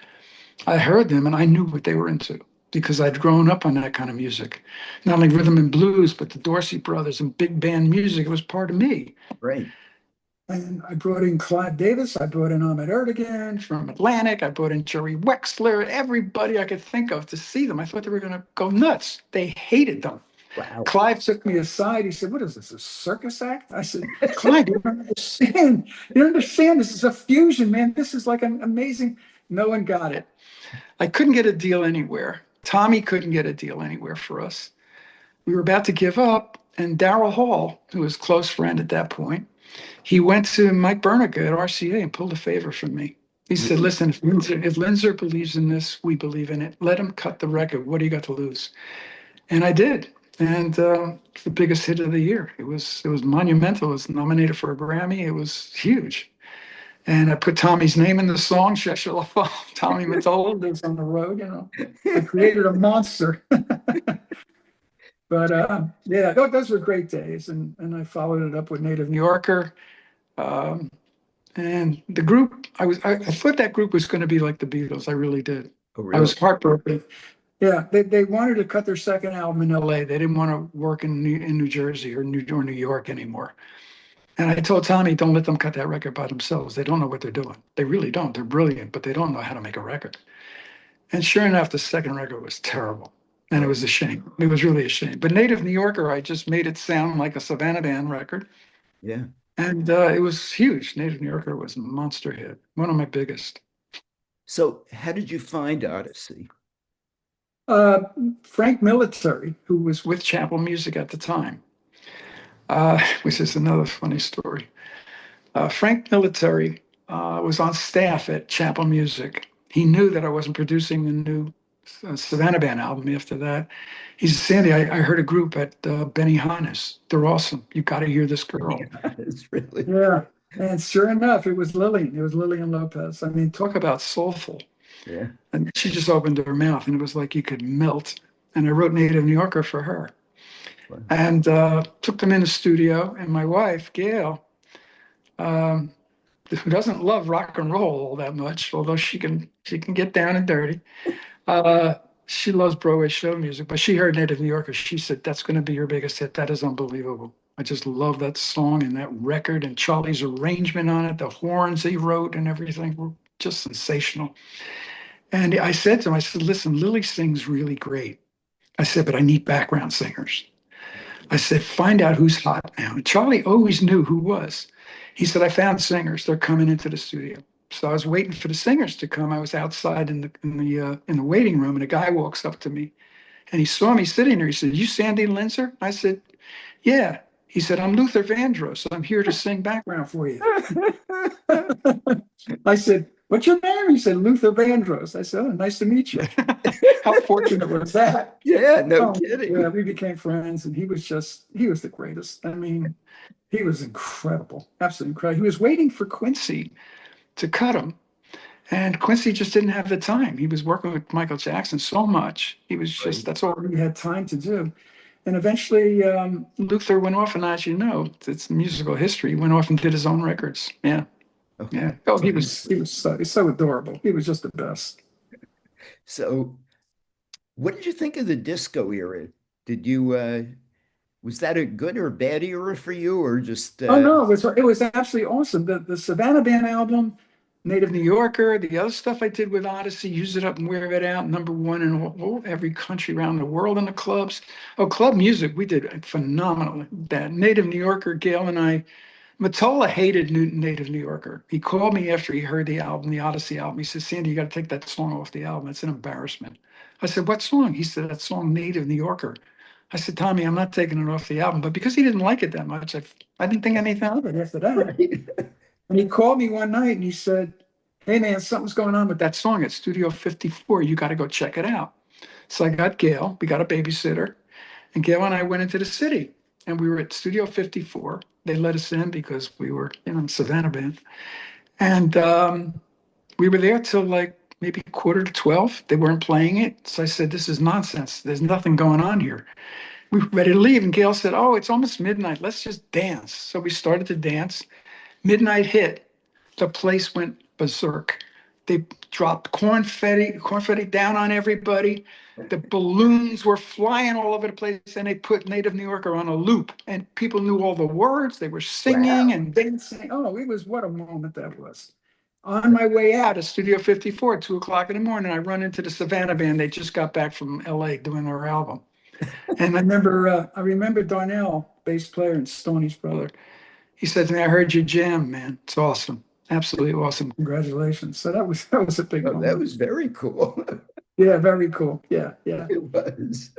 I heard them and I knew what they were into because I'd grown up on that kind of music. Not only rhythm and blues, but the Dorsey brothers and big band music. It was part of me. Right. And I brought in Clive Davis. I brought in Ahmet Ertegun from Atlantic. I brought in Jerry Wexsler, everybody I could think of to see them. I thought they were going to go nuts. They hated them. Wow. Clive took me aside. He said, "What is this, a circus act?" I said, "Clive, you don't understand. You don't understand. This is a fusion, man. This is like an amazing." No one got it. I couldn't get a deal anywhere. Tommy couldn't get a deal anywhere for us. We were about to give up, and Darrell Hall, who was a close friend at that point, he went to Mike Bernica at RCA and pulled a favor from me. He said, Really? "Listen, if Linzer believes in this, we believe in it. Let him cut the record. What do you got to lose?" And I did. And it's the biggest hit of the year. It was monumental. It was nominated for a Grammy. It was huge. And I put Tommy's name in the song, Cherchez. Tommy Mottola lives on the road, you know. I created a monster. But yeah, those were great days. And I followed it up with Native New Yorker. Um, and the group, I thought that group was going to be like the Beatles. I really did. Oh, I really? was heartbroken. Yeah, they wanted to cut their second album in LA. They didn't want to work in New Jersey or New York anymore. And I told Tommy, don't let them cut that record by themselves. They don't know what they're doing. They really don't. They're brilliant, but they don't know how to make a record. And sure enough, the second record was terrible. And it Oh, was a shame. It was really a shame. But Native New Yorker, I just made it sound like a Savannah Band record. yeah. And it was huge. Native New Yorker was a monster hit, one of my biggest. So, how did you find Odyssey? Uh, Frank Military, who was with Chapel Music at the time, which is another funny story. Frank Military was on staff at Chapel Music. He knew that I wasn't producing the new Savannah Band album after that. He said, "Sandy, I heard a group at Benihana's. They're awesome. You got to hear this girl." It's really, Yeah. And sure enough, it was Lillian. It was Lillian Lopez. I mean, talk about soulful. yeah. And she just opened her mouth and it was like you could melt. And I wrote Native New Yorker for her Wow. and took them in the studio. And my wife, Gail, um, who doesn't love rock and roll all that much, although she can get down and dirty. Uh, she loves Broadway show music, but she heard Native New Yorker. She said, "That's going to be your biggest hit. That is unbelievable." I just love that song and that record and Charlie's arrangement on it, the horns he wrote and everything were just sensational. And I said to him, I said, "Listen, Lily sings really great." I said, "But I need background singers." I said, "Find out who's hot now." And Charlie always knew who was. He said, "I found singers. They're coming into the studio." So I was waiting for the singers to come. I was outside in the waiting room, and a guy walks up to me, and he saw me sitting there. He said, "You Sandy Linzer?" I said, "Yeah." He said, "I'm Luther Vandross. I'm here to sing background for you." I said, "What's your name?" He said, "Luther Vandross." I said, "Oh, nice to meet you." How fortunate was that? Yeah, no Oh, yeah, kidding. we became friends, and he was the greatest. I mean, he was incredible, absolutely incredible. He was waiting for Quincy to cut him, and Quincy just didn't have the time. He was working with Michael Jackson so much. He was just, Right. that's all he had time to do. And eventually, Luther went off, and as you know, it's musical history. He went off and did his own records. Yeah, Okay. yeah. Oh, he was so adorable. He was just the best. So, what did you think of the disco era? Did you was that a good or bad era for you, or just Oh no, it was absolutely awesome. The Savannah Band album, Native New Yorker, the other stuff I did with Odyssey, Use It Up and Wear It Out, number one in every country around the world in the clubs. Oh, club music, we did phenomenal. That Native New Yorker, Gail and I, Mottola hated Native New Yorker. He called me after he heard the album, the Odyssey album. He said, "Sandy, you got to take that song off the album. It's an embarrassment." I said, "What song?" He said, "That song, Native New Yorker." I said, "Tommy, I'm not taking it off the album." But because he didn't like it that much, I didn't think anything of it after that. right? And he called me one night and he said, "Hey man, something's going on with that song at Studio 54. You got to go check it out." So I got Gail, we got a babysitter, and Gail and I went into the city and we were at Studio 54. They let us in because we were, Savannah Band. And we were there till like maybe quarter to 12. They weren't playing it. So I said, "This is nonsense. There's nothing going on here." We were ready to leave. And Gail said, "Oh, it's almost midnight. Let's just dance." So we started to dance. Midnight hit. The place went berserk. They dropped confetti down on everybody. The balloons were flying all over the place, and they put Native New Yorker on a loop, and people knew all the words. They were singing Wow. and dancing. Oh, it was what a moment that was. On my way out of Studio 54, 2 o'clock in the morning, I run into the Savannah band. They just got back from LA doing their album. And I remember Darnell, bass player and Stoney's brother. He said to me, "I heard you jam, man. It's awesome. Absolutely awesome. Congratulations." So that was a big Oh, that moment. was very cool. Yeah, very cool. Yeah, yeah. It was.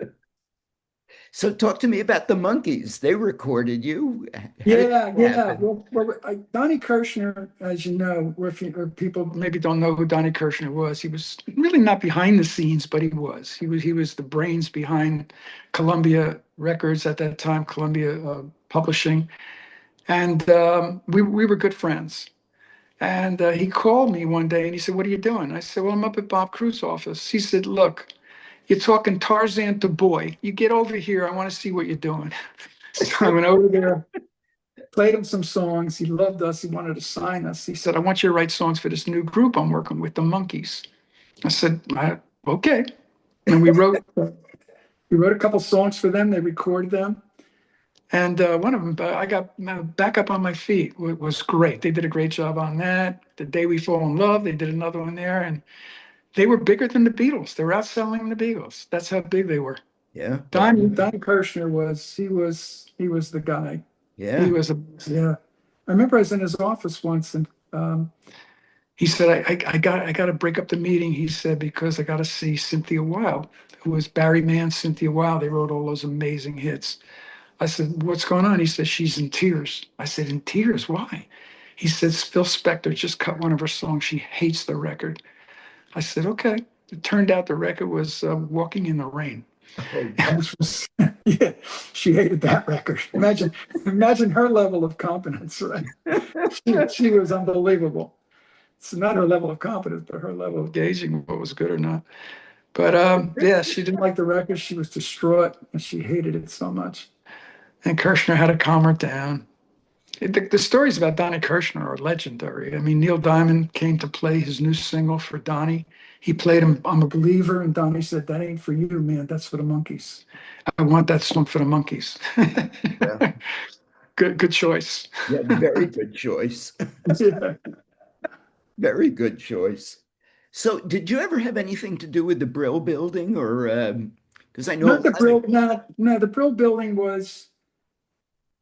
So talk to me about the Monkees. They recorded you. How did Yeah, that yeah. happen? Well, Donnie Kirshner, as you know, or people maybe don't know who Donnie Kirshner was. He was really not behind the scenes, but he was. He was the brains behind Columbia Records at that time, Columbia Publishing, and we were good friends. And he called me one day and he said, "What are you doing?" I said, "Well, I'm up at Bob Crew's office." He said, "Look, you're talking Tarzan to boy. You get over here. I want to see what you're doing." So I went over there, played him some songs. He loved us. He wanted to sign us. He said, "I want you to write songs for this new group I'm working with, the Monkees." I said, "Okay." And we wrote a couple songs for them. They recorded them. And one of them, I got back up on my feet. It was great. They did a great job on that. The Day We Fall in Love, they did another one there. And they were bigger than the Beatles. They were outselling the Beatles. That's how big they were. Yeah. Donnie Kirshner he was the guy. He Yeah. was yeah. I remember I was in his office once and he said, I got to break up the meeting. He said, because I got to see Cynthia Wilde, who was Barry Mann, Cynthia Wilde. They wrote all those amazing hits. I said, "What's going on?" He said, "She's in tears." I said, "In tears? Why?" He said, "Phil Spector just cut one of her songs. She hates the record." I said, "Okay." It turned out the record was Walking in the Rain. Oh, Which was, yeah, she hated that record. Imagine her level of competence, right? She was unbelievable. It's not her level of competence, but her level of gauging what was good or not. But yeah, she didn't like the record. She was distraught and she hated it so much. And Kirshner had to calm her down. The stories about Donnie Kirshner are legendary. I mean, Neil Diamond came to play his new single for Donnie. He played him, "I'm a Believer," and Donnie said, "That ain't for you, man. That's for the Monkees. I want that song for the Monkees." yeah. Good choice. Yeah. Very good choice. Yeah. Very good choice. So, did you ever have anything to do with the Brill Building, or because I know a Not the lot of Brill, not no, the Brill Building was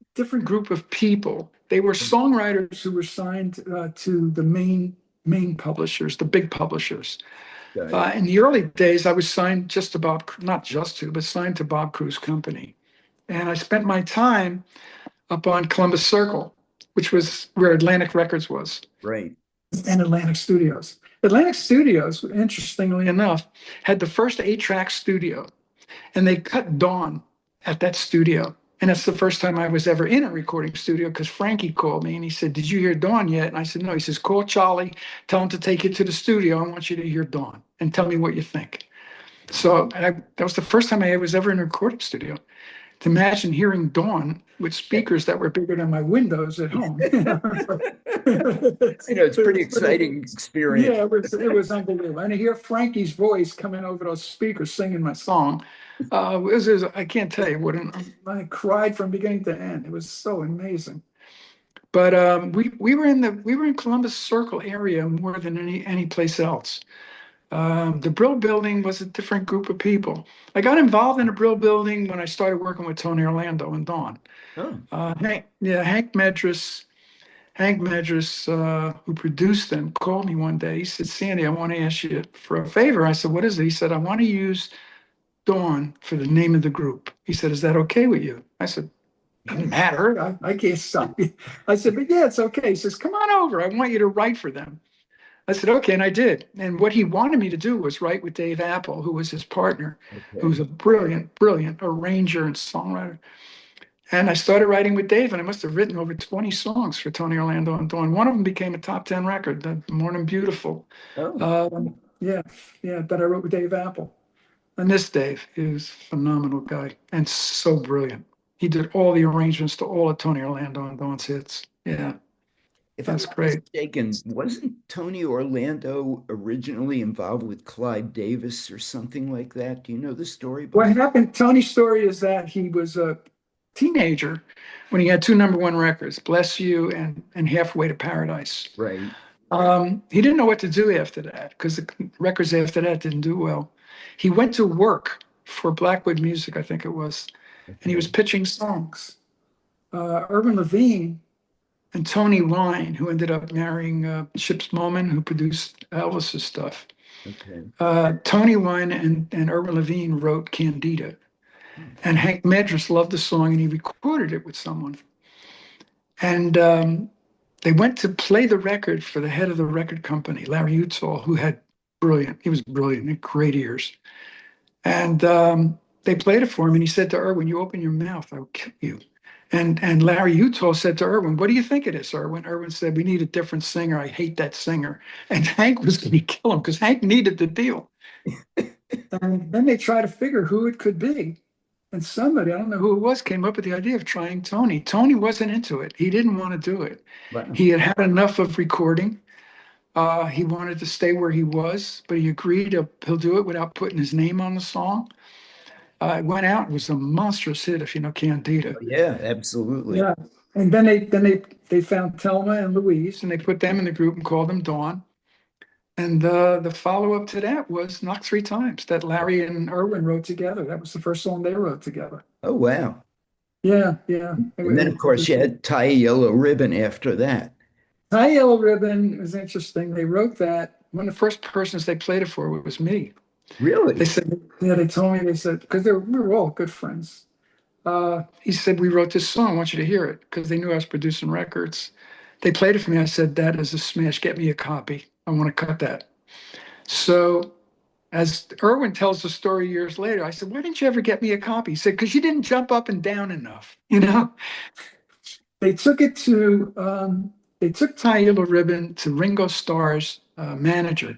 a different group of people. They were songwriters who were signed to the main publishers, the big publishers. guys, In the early days, I was signed just to Bob, not just to, but signed to Bob Crew's company. And I spent my time up on Columbus Circle, which was where Atlantic Records was, right? and Atlantic Studios. Atlantic Studios, interestingly enough, had the first 8-track studio, and they cut Dawn at that studio. And that's the first time I was ever in a recording studio because Frankie called me and he said, "Did you hear Dawn yet?" And I said, "No." He says, "Call Charlie, tell him to take you to the studio. I want you to hear Dawn and tell me what you think." So that was the first time I was ever in a recording studio. To imagine hearing Dawn with speakers that were bigger than my windows at home. I know it's a pretty Pretty, exciting experience. yeah, it was unbelievable. And to hear Frankie's voice coming over those speakers singing my song, I can't tell you I cried from beginning to end. It was so amazing. But we were in Columbus Circle area more than any place else. The Brill Building was a different group of people. I got involved in the Brill Building when I started working with Tony Orlando and Dawn. Oh, Hank Medras, who produced them, called me one day. He said, "Sandy, I want to ask you for a favor." I said, "What is it?" He said, "I want to use Dawn for the name of the group." He said, "Is that okay with you?" I said, "Doesn't matter. I can't stop you." I said, "But yeah, it's okay." He says, "Come on over. I want you to write for them." I said, "Okay," and I did. And what he wanted me to do was write with Dave Apple, who was his partner, who's okay. a brilliant, brilliant arranger and songwriter. And I started writing with Dave, and I must have written over 20 songs for Tony Orlando and Dawn. One of them became a top 10 record, The Morning Beautiful. Oh, Yeah, yeah, that I wrote with Dave Apple. I miss Dave. He was a phenomenal guy and so brilliant. He did all the arrangements to all of Tony Orlando and Dawn's hits. Yeah. If I'm That's not great. mistaken, wasn't Tony Orlando originally involved with Clive Davis or something like that? Do you know the story What behind? happened, Tony's story is that he was a teenager when he had two number 1 records, Bless You and Halfway to Paradise. Right. He didn't know what to do after that because the records after that didn't do well. He went to work for Blackwood Music, I think it was, and he was Okay. pitching songs. Irwin Levine and Tony Wine, who ended up marrying Chips Moman, who produced Elvis's stuff. Okay. Tony Wine and Irwin Levine wrote Candida, and Hank Madras loved the song and he recorded it with someone. And they went to play the record for the head of the record company, Larry Utzel, who had he was brilliant, he had great ears. And they played it for him, and he said to Irwin, "You open your mouth, I will kill you." And Larry Utah said to Irwin, "What do you think it is, Irwin?" Irwin said, "We need a different singer. I hate that singer." And Hank was going to kill him because Hank needed the deal. And then they tried to figure who it could be. And somebody, I don't know who it was, came up with the idea of trying Tony. Tony wasn't into it. He didn't want to do it. Wow. He had had enough of recording. He wanted to stay where he was, but he agreed he'll do it without putting his name on the song. It went out. It was a monstrous hit, if you know Candida. Yeah, absolutely. Yeah. And then they found Thelma and Louise, and they put them in the group and called them Dawn. And the follow-up to that was Knock Three Times that Larry and Irwin wrote together. That was the first song they wrote together. Oh, wow. Yeah, yeah. And then, of course, you had Tie a Yellow Ribbon after that. Tie Yellow Ribbon was interesting. They wrote that. One of the first persons they played it for was me. They Really? said, yeah, they told me, they said, because we were all good friends. He said, "We wrote this song. I want you to hear it," because they knew I was producing records. They played it for me. I said, "That is a smash. Get me a copy. I want to cut that." So, as Irwin tells the story years later, I said, "Why didn't you ever get me a copy?" He said, "Because you didn't jump up and down enough." They took it to, they took Tie Yellow Ribbon to Ringo Starr's manager.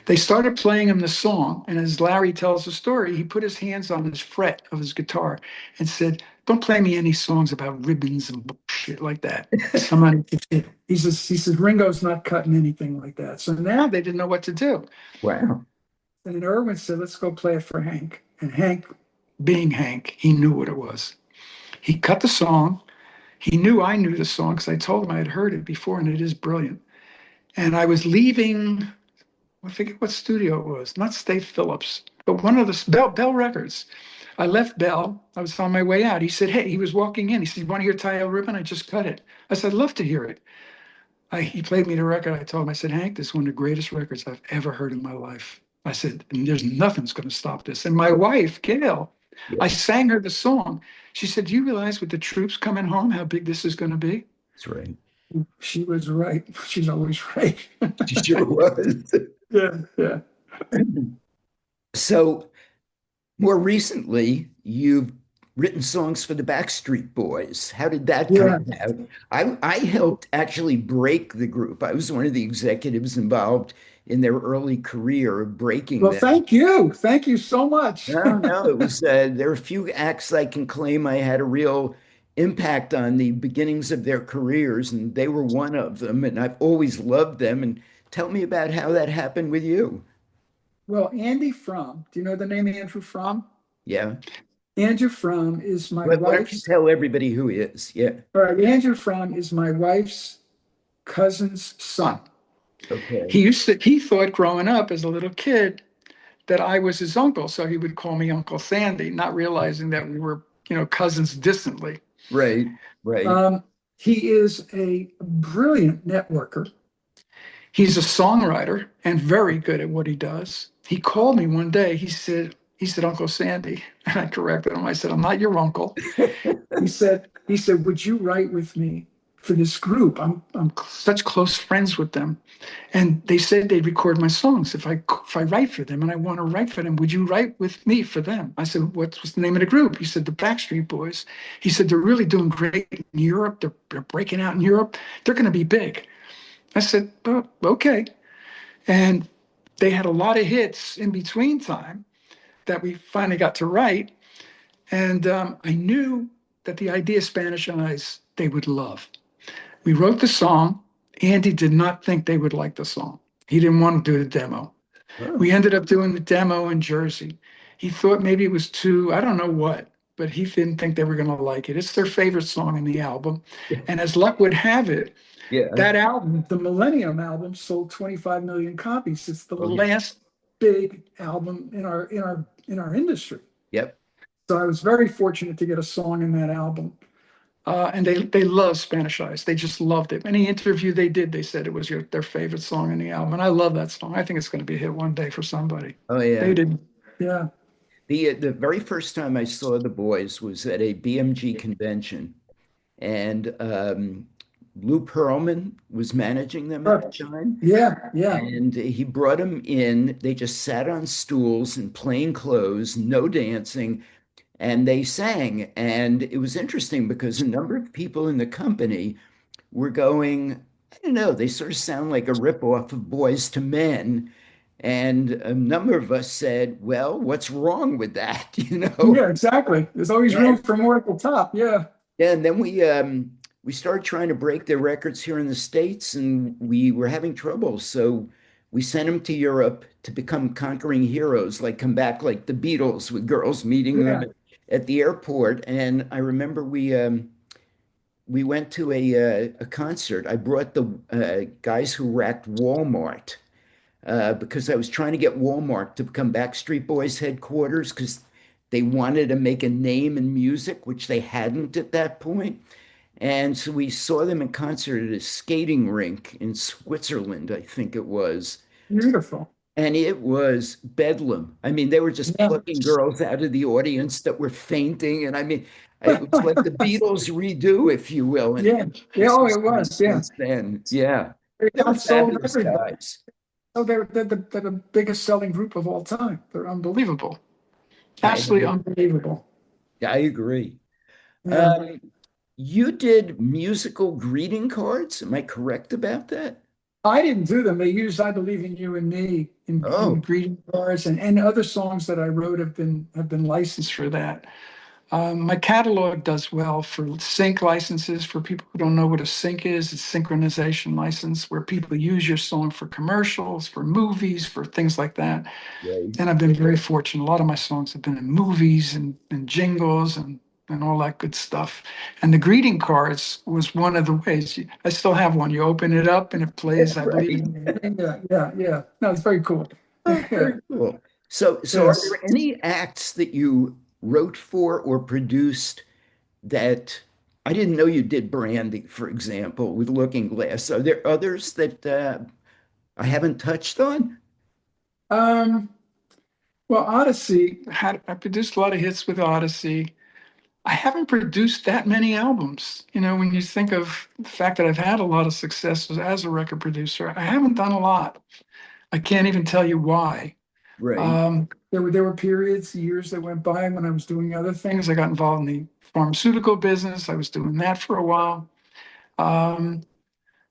They started playing him the song, and as Larry tells the story, he put his hands on his fret of his guitar and said, "Don't play me any songs about ribbons and bullshit like that." Somebody, he says, "Ringo's not cutting anything like that." So now they didn't know what to do. Wow. And then Irwin said, "Let's go play it for Hank." And Hank, being Hank, he knew what it was. He cut the song. He knew I knew the song because I told him I had heard it before, and it is brilliant. And I was leaving, I forget what studio it was, not State Phillips, but one of the Bell Records. I left Bell. I was on my way out. He said, "Hey," he was walking in. He said, "You want to hear Tie Ribbon? I just cut it." I said, "I'd love to hear it." He played me the record. I told him, I said, "Hank, this is one of the greatest records I've ever heard in my life." I said, "And there's nothing's going to stop this." And my wife, Gail, Yeah, I sang her the song. She said, "Do you realize with the troops coming home, how big this is going to be?" that's right. She was right. She's always right. She sure was. Yeah, yeah. So, more recently, you've written songs for the Backstreet Boys. How did that come Yeah. about? I helped actually break the group. I was one of the executives involved in their early career of breaking Well, them. thank you. Thank you so much. No, no, it was there are a few acts I can claim I had a real impact on the beginnings of their careers, and they were one of them, and I've always loved them. And tell me about how that happened with you. Well, Andy Fromm, do you know the name Andrew Fromm? Yeah. Andrew Fromm is my Why don't you wife's, tell everybody who he is? Yeah. all right, Andrew Fromm is my wife's cousin's son. Okay. He thought growing up as a little kid that I was his uncle, so he would call me Uncle Sandy, not realizing that we were, cousins distantly. Right. Right. Um, he is a brilliant networker. He's a songwriter and very good at what he does. He called me one day. He said, "Uncle Sandy." And I corrected him. I said, "I'm not your uncle." He said, "Would you write with me for this group? I'm such close friends with them. And they said they'd record my songs if I write for them, and I want to write for them. Would you write with me for them?" I said, "What's the name of the group?" He said, "The Backstreet Boys." He said, "They're really doing great in Europe. They're breaking out in Europe. They're going to be big." I said, "Oh, okay." And they had a lot of hits in between time that we finally got to write. And I knew that the idea Spanish Eyes they would love. We wrote the song. Andy did not think they would like the song. He didn't want to do the demo. Oh, We ended up doing the demo in Jersey. He thought maybe it was too, I don't know what, but he didn't think they were going to like it. It's their favorite song in the album. And as luck would have it, yeah. that album, the Millennium album, sold 25 million copies. It's the Oh, yeah. last big album in our industry. Yep. So I was very fortunate to get a song in that album. And they love Spanish Eyes. They just loved it. Any interview they did, they said it was their favorite song in the album. And I love that song. I think it's going to be a hit one day for somebody. Oh, They yeah. did. Yeah. The very first time I saw the boys was at a BMG convention, and Lou Pearlman was managing them at the time, Yeah. Yeah. and he brought them in. They just sat on stools in plain clothes, no dancing, and they sang. And it was interesting because a number of people in the company were going, I don't know, they sort of sound like a ripoff of Boys to Men. And a number of us said, well, what's wrong with that? You know? Yeah, exactly. There's always room And for more at the top. Yeah. yeah, and then we started trying to break their records here in the States, and we were having trouble. So we sent them to Europe to become conquering heroes, like come back like the Beatles with girls meeting them Yeah. at the airport. And I remember we went to a concert. I brought the guys who racked Walmart because I was trying to get Walmart to become Backstreet Boys headquarters because they wanted to make a name in music, which they hadn't at that point. And so we saw them in concert at a skating rink in Switzerland, I think it was. Beautiful. And it was bedlam. I mean, they were just Yeah. plucking girls out of the audience that were fainting. And I mean, it was like the Beatles redo, if you will. Yeah. And Yeah. this Oh, was it was. Yeah. since then. Yeah. They They were outsold fabulous everybody. guys. So they're the biggest selling group of all time. They're unbelievable. I, Absolutely unbelievable. I agree. Yeah. Um, you did musical greeting cards. Am I correct about that? I didn't do them. They used "I Believe in You" and "Me" in Oh, greeting cards, and other songs that I wrote have been licensed for that. My catalog does well for sync licenses. For people who don't know what a sync is, it's synchronization license where people use your song for commercials, for movies, for things like that. right. And I've been very fortunate. A lot of my songs have been in movies and jingles and all that good stuff. And the greeting cards was one of the ways. I still have one. You open it up and it plays, I believe Right. in you. Yeah, yeah, yeah. No, it's very cool. Oh, Yeah, very cool. So are yes. there any acts that you wrote for or produced that I didn't know you did Brandy, for example, with Looking Glass? Are there others that I haven't touched on? Um, well, I produced a lot of hits with Odyssey. I haven't produced that many albums. You know, when you think of the fact that I've had a lot of success as a record producer, I haven't done a lot. I can't even tell you why. Right. There were periods, years that went by when I was doing other things. I got involved in the pharmaceutical business. I was doing that for a while. Um,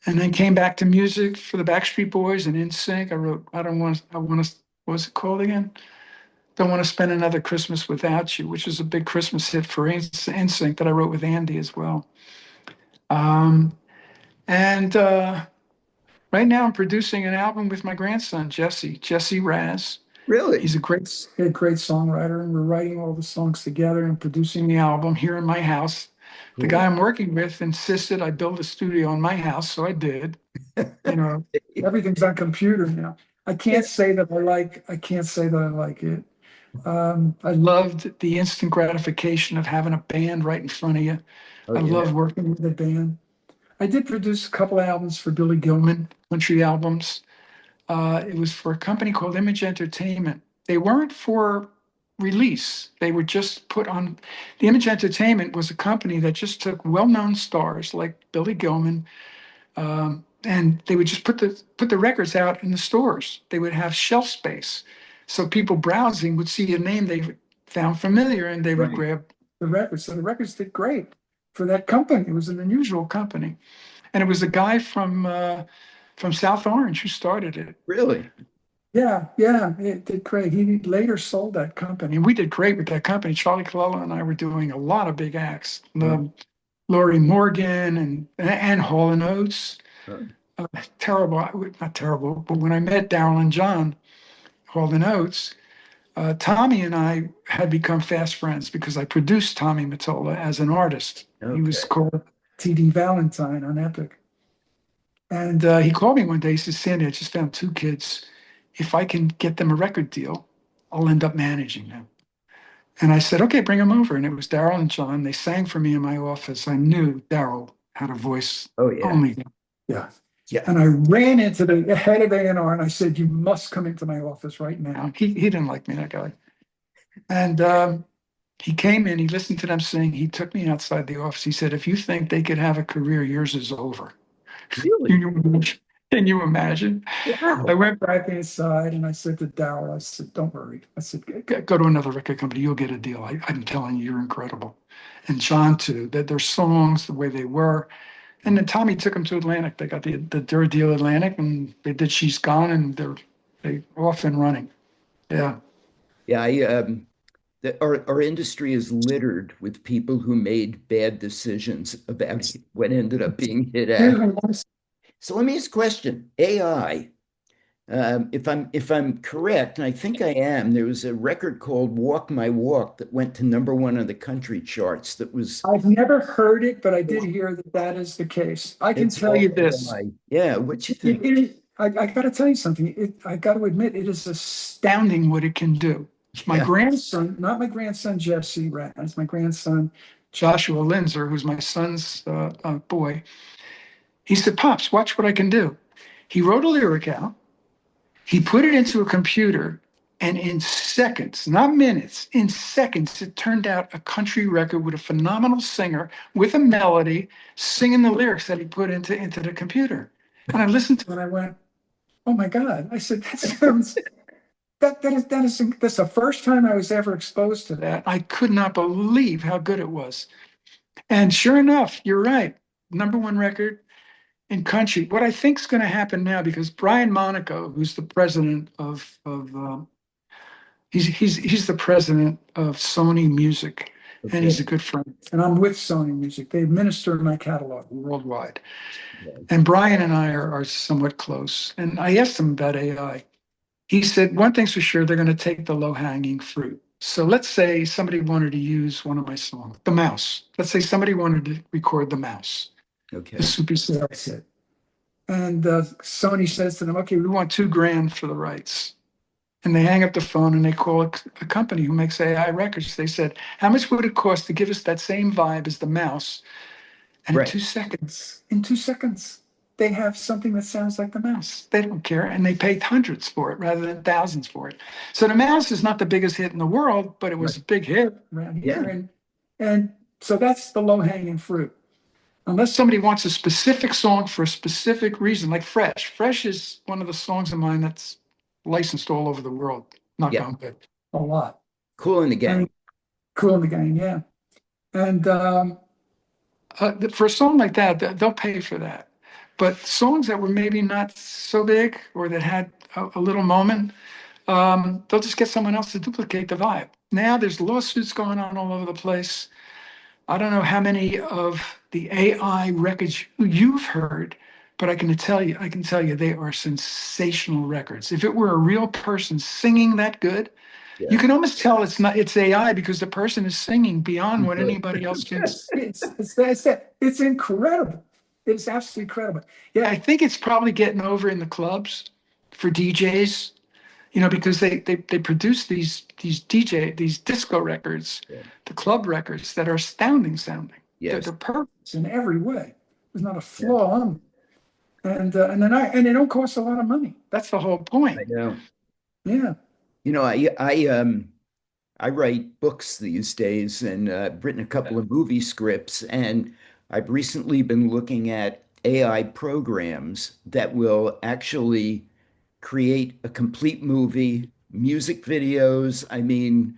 and then came back to music for the Backstreet Boys and NSYNC. I want to, what was it called again? Don't Want to Spend Another Christmas Without You, which is a big Christmas hit for NSYNC that I wrote with Andy as well. Um, and right now I'm producing an album with my grandson, Jesse Raz. Really? He's a great songwriter, and we're writing all the songs together and producing the album here in my house. The guy Cool. I'm working with insisted I build a studio in my house, so I did. You know, everything's on computer now. I can't say that I like it. I loved the instant gratification of having a band right in front of you. Oh, I yeah. love working with a band. I did produce a couple albums for Billy Gilman, country albums. It was for a company called Image Entertainment. They weren't for release. They were just put on. The Image Entertainment was a company that just took well-known stars like Billy Gilman, and they would just put the records out in the stores. They would have shelf space, so people browsing would see a name they found familiar, and they would Right. grab the records. So the records did great for that company. It was an unusual company, and it was a guy from South Orange who started it. Really? Yeah, yeah, it did great. He later sold that company, and we did great with that company. Charlie Colella and I were doing a lot of big acts. Uh, Laurie Morgan and Hall and Oates. uh, terrible, not terrible, but when I met Daryl and John Holden Oates, Tommy and I had become fast friends because I produced Tommy Mottola as an artist. He was Okay. called TD Valentine on Epic. And he called me one day. He said, Sandy, I just found two kids. If I can get them a record deal, I'll end up managing them. And I said, okay, bring them over. And it was Daryl and John. They sang for me in my office. I knew Daryl had a voice Oh yeah. only. Yeah. Yeah. And I ran into the head of A&R and R and I said, you must come into my office right now. He didn't like me, that guy. And he came in, he listened to them sing. He took me outside the office. He said, if you think they could have a career, yours is over. Can Really? you imagine? Can you imagine? I Wow. went back inside and I said to Daryl, I said, don't worry. I said, go to another record company. You'll get a deal. I'm telling you, you're incredible. And John, too, that their songs, the way they were. And then Tommy took them to Atlantic. They got their deal Atlantic and they did She's Gone and they off and running. Yeah. Yeah, our industry is littered with people who made bad decisions about what ended up being hit out. So let me ask a question. AI, if I'm correct, and I think I am, there was a record called Walk My Walk that went to #1 on the country charts that was I've never heard it, but I did hear that that is the case. I can it's tell all you this. AI. Yeah, what you It, think? it, I got to tell you something. I got to admit, it is astounding what it can do. My Yeah, grandson, not my grandson Jesse Raz, my grandson Joshua Linzer, who's my son's boy, he said, Pops, watch what I can do. He wrote a lyric out, he put it into a computer, and in seconds, not minutes, in seconds, it turned out a country record with a phenomenal singer with a melody singing the lyrics that he put into the computer. And I listened to it and I went, oh my God. I said, that sounds that's the first time I was ever exposed to that. I could not believe how good it was. And sure enough, you're right. #1 record in country. What I think is going to happen now, because Brian Monaco, who's the president of he's the president of Sony Music, and okay. he's a good friend. And I'm with Sony Music. They administer my catalog worldwide. Yeah. And Brian and I are somewhat close. And I asked him about AI. He said, one thing's for sure, they're going to take the low hanging fruit. So let's say somebody wanted to use one of my songs, The Mouse. Let's say somebody wanted to record The Mouse, the Okay. Super Sales hit. And Sony says to them, okay, we want 2 grand for the rights. And they hang up the phone and they call a company who makes AI records. They said, how much would it cost to give us that same vibe as The Mouse? And Right. in 2 seconds, they have something that sounds like the mouse. They don't care. And they paid hundreds for it rather than thousands for it. So the mouse is not the biggest hit in the world, but it Right. was a big hit around here. Yeah. And so that's the low hanging fruit. Unless somebody wants a specific song for a specific reason, like Fresh. Fresh is one of the songs of mine that's licensed all over the world. Knock Yeah. on wood. A lot. Cool in the gang. And Cool in the Gang, yeah. And for a song like that, they'll pay for that. But songs that were maybe not so big or that had a little moment, they'll just get someone else to duplicate the vibe. Now there's lawsuits going on all over the place. I don't know how many of the AI records you've heard, but I can tell you they are sensational records. If it were a real person singing that good, you Yeah. can almost tell it's AI because the person is singing beyond what Good. anybody else can. It's incredible. It's absolutely incredible. Yeah, I think it's probably getting over in the clubs for DJs, because they produce these disco records, Yeah. the club records that are astounding sounding. They're Yes. perfect in every way. There's not a Yeah. flaw on them. And they don't cost a lot of money. That's the whole I point. know. Yeah. You know, I write books these days, and I've written a couple of movie scripts, and I've recently been looking at AI programs that will actually create a complete movie, music videos. I mean,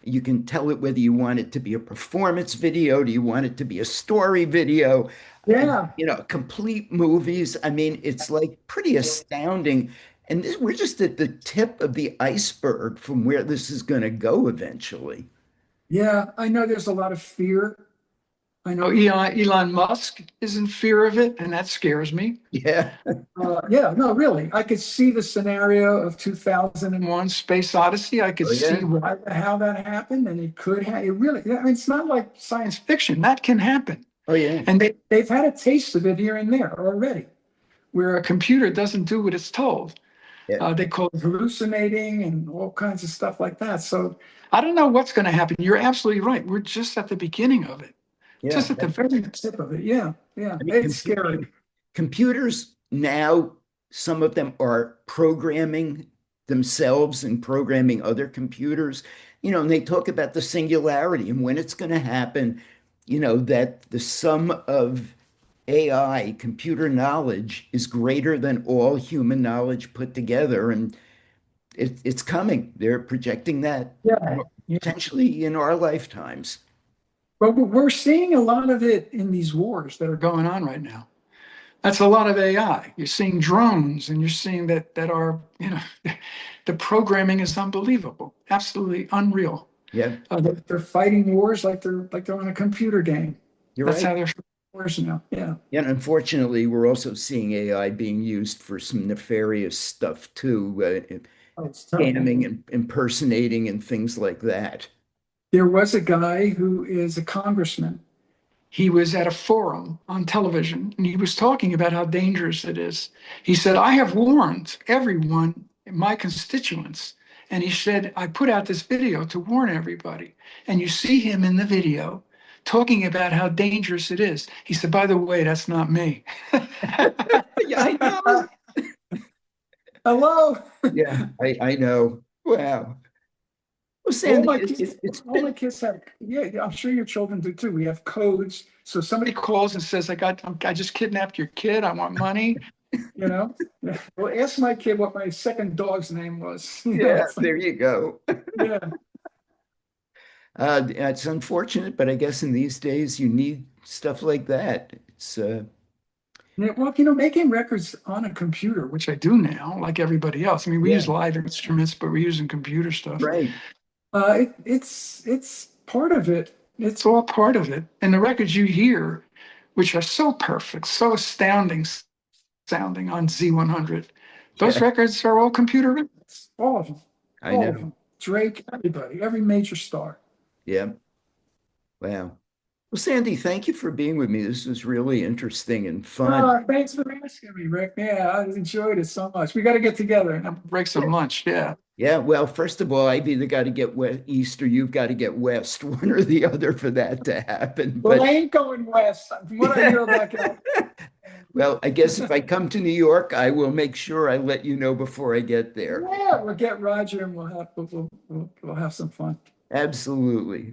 you can tell it whether you want it to be a performance video, do you want it to be a story video, Yeah. complete movies. I mean, it's like pretty astounding. And we're just at the tip of the iceberg from where this is going to go eventually. Yeah, I know there's a lot of fear I know Elon Musk is in fear of it, and that scares me. Yeah. Yeah, no, really. I could see the scenario of 2001 Space Odyssey. I could Oh, see yeah. how that happened, and it could have, it really, I mean, it's not like science fiction. That can happen. Oh, yeah. And they've had a taste of it here and there already, where a computer doesn't do what it's told. Yeah. They call it hallucinating and all kinds of stuff like that. So I don't know what's going to happen. You're absolutely right. We're just at the beginning of it, Yeah. just at the very tip of it. Yeah, yeah. I mean, It's scary. computers now, some of them are programming themselves and programming other computers, and they talk about the singularity and when it's going to happen, that the sum of AI, computer knowledge, is greater than all human knowledge put together. And it's coming. They're projecting that Yeah, yeah. potentially in our lifetimes. But we're seeing a lot of it in these wars that are going on right now. That's a lot of AI. You're seeing drones, and you're seeing that are, the programming is unbelievable, absolutely unreal. Yeah, They're fighting wars like they're on a computer game. you're That's right. how they're fighting wars now. Yeah. Yeah, and unfortunately, we're also seeing AI being used for some nefarious stuff too, Oh, it's terrible. scamming and impersonating and things like that. There was a guy who is a congressman. He was at a forum on television and he was talking about how dangerous it is. He said, I have warned everyone, my constituents. And he said, I put out this video to warn everybody. And you see him in the video talking about how dangerous it is. He said, by the way, that's not me. Yeah, I know. Hello. Yeah, I know. Wow. Well, All Sandy, my kids, it's all been my kids have, yeah, yeah, I'm sure your children do too. We have codes. So somebody calls and says, I just kidnapped your kid. I want money, you know? Yeah. Well, ask my kid what my second dog's name was. yeah, It's like, there you go. yeah. It's unfortunate, but I guess in these days you need stuff like that. It's Yeah, well, making records on a computer, which I do now, like everybody else. I mean, we use yeah, live instruments, but we're using computer stuff. right. It's part of it. It's all part of it. And the records you hear, which are so perfect, so astounding sounding on Z100, those Yeah, records are all computer records. All of them. I All of know. them. Drake, everybody, every major star. Yeah. Wow. Well, Sandy, thank you for being with me. This was really interesting and fun. Thanks for asking me, Rick. Yeah, I enjoyed it so much. We got to get together and break some Yeah. lunch. Yeah. Yeah, well, first of all, I've either got to get east or you've got to get west, one or the other for that to happen. Well, But I ain't going west. From what I hear about California. well, I guess if I come to New York, I will make sure I let you know before I get there. Yeah, we'll get Roger and we'll have some fun. Absolutely.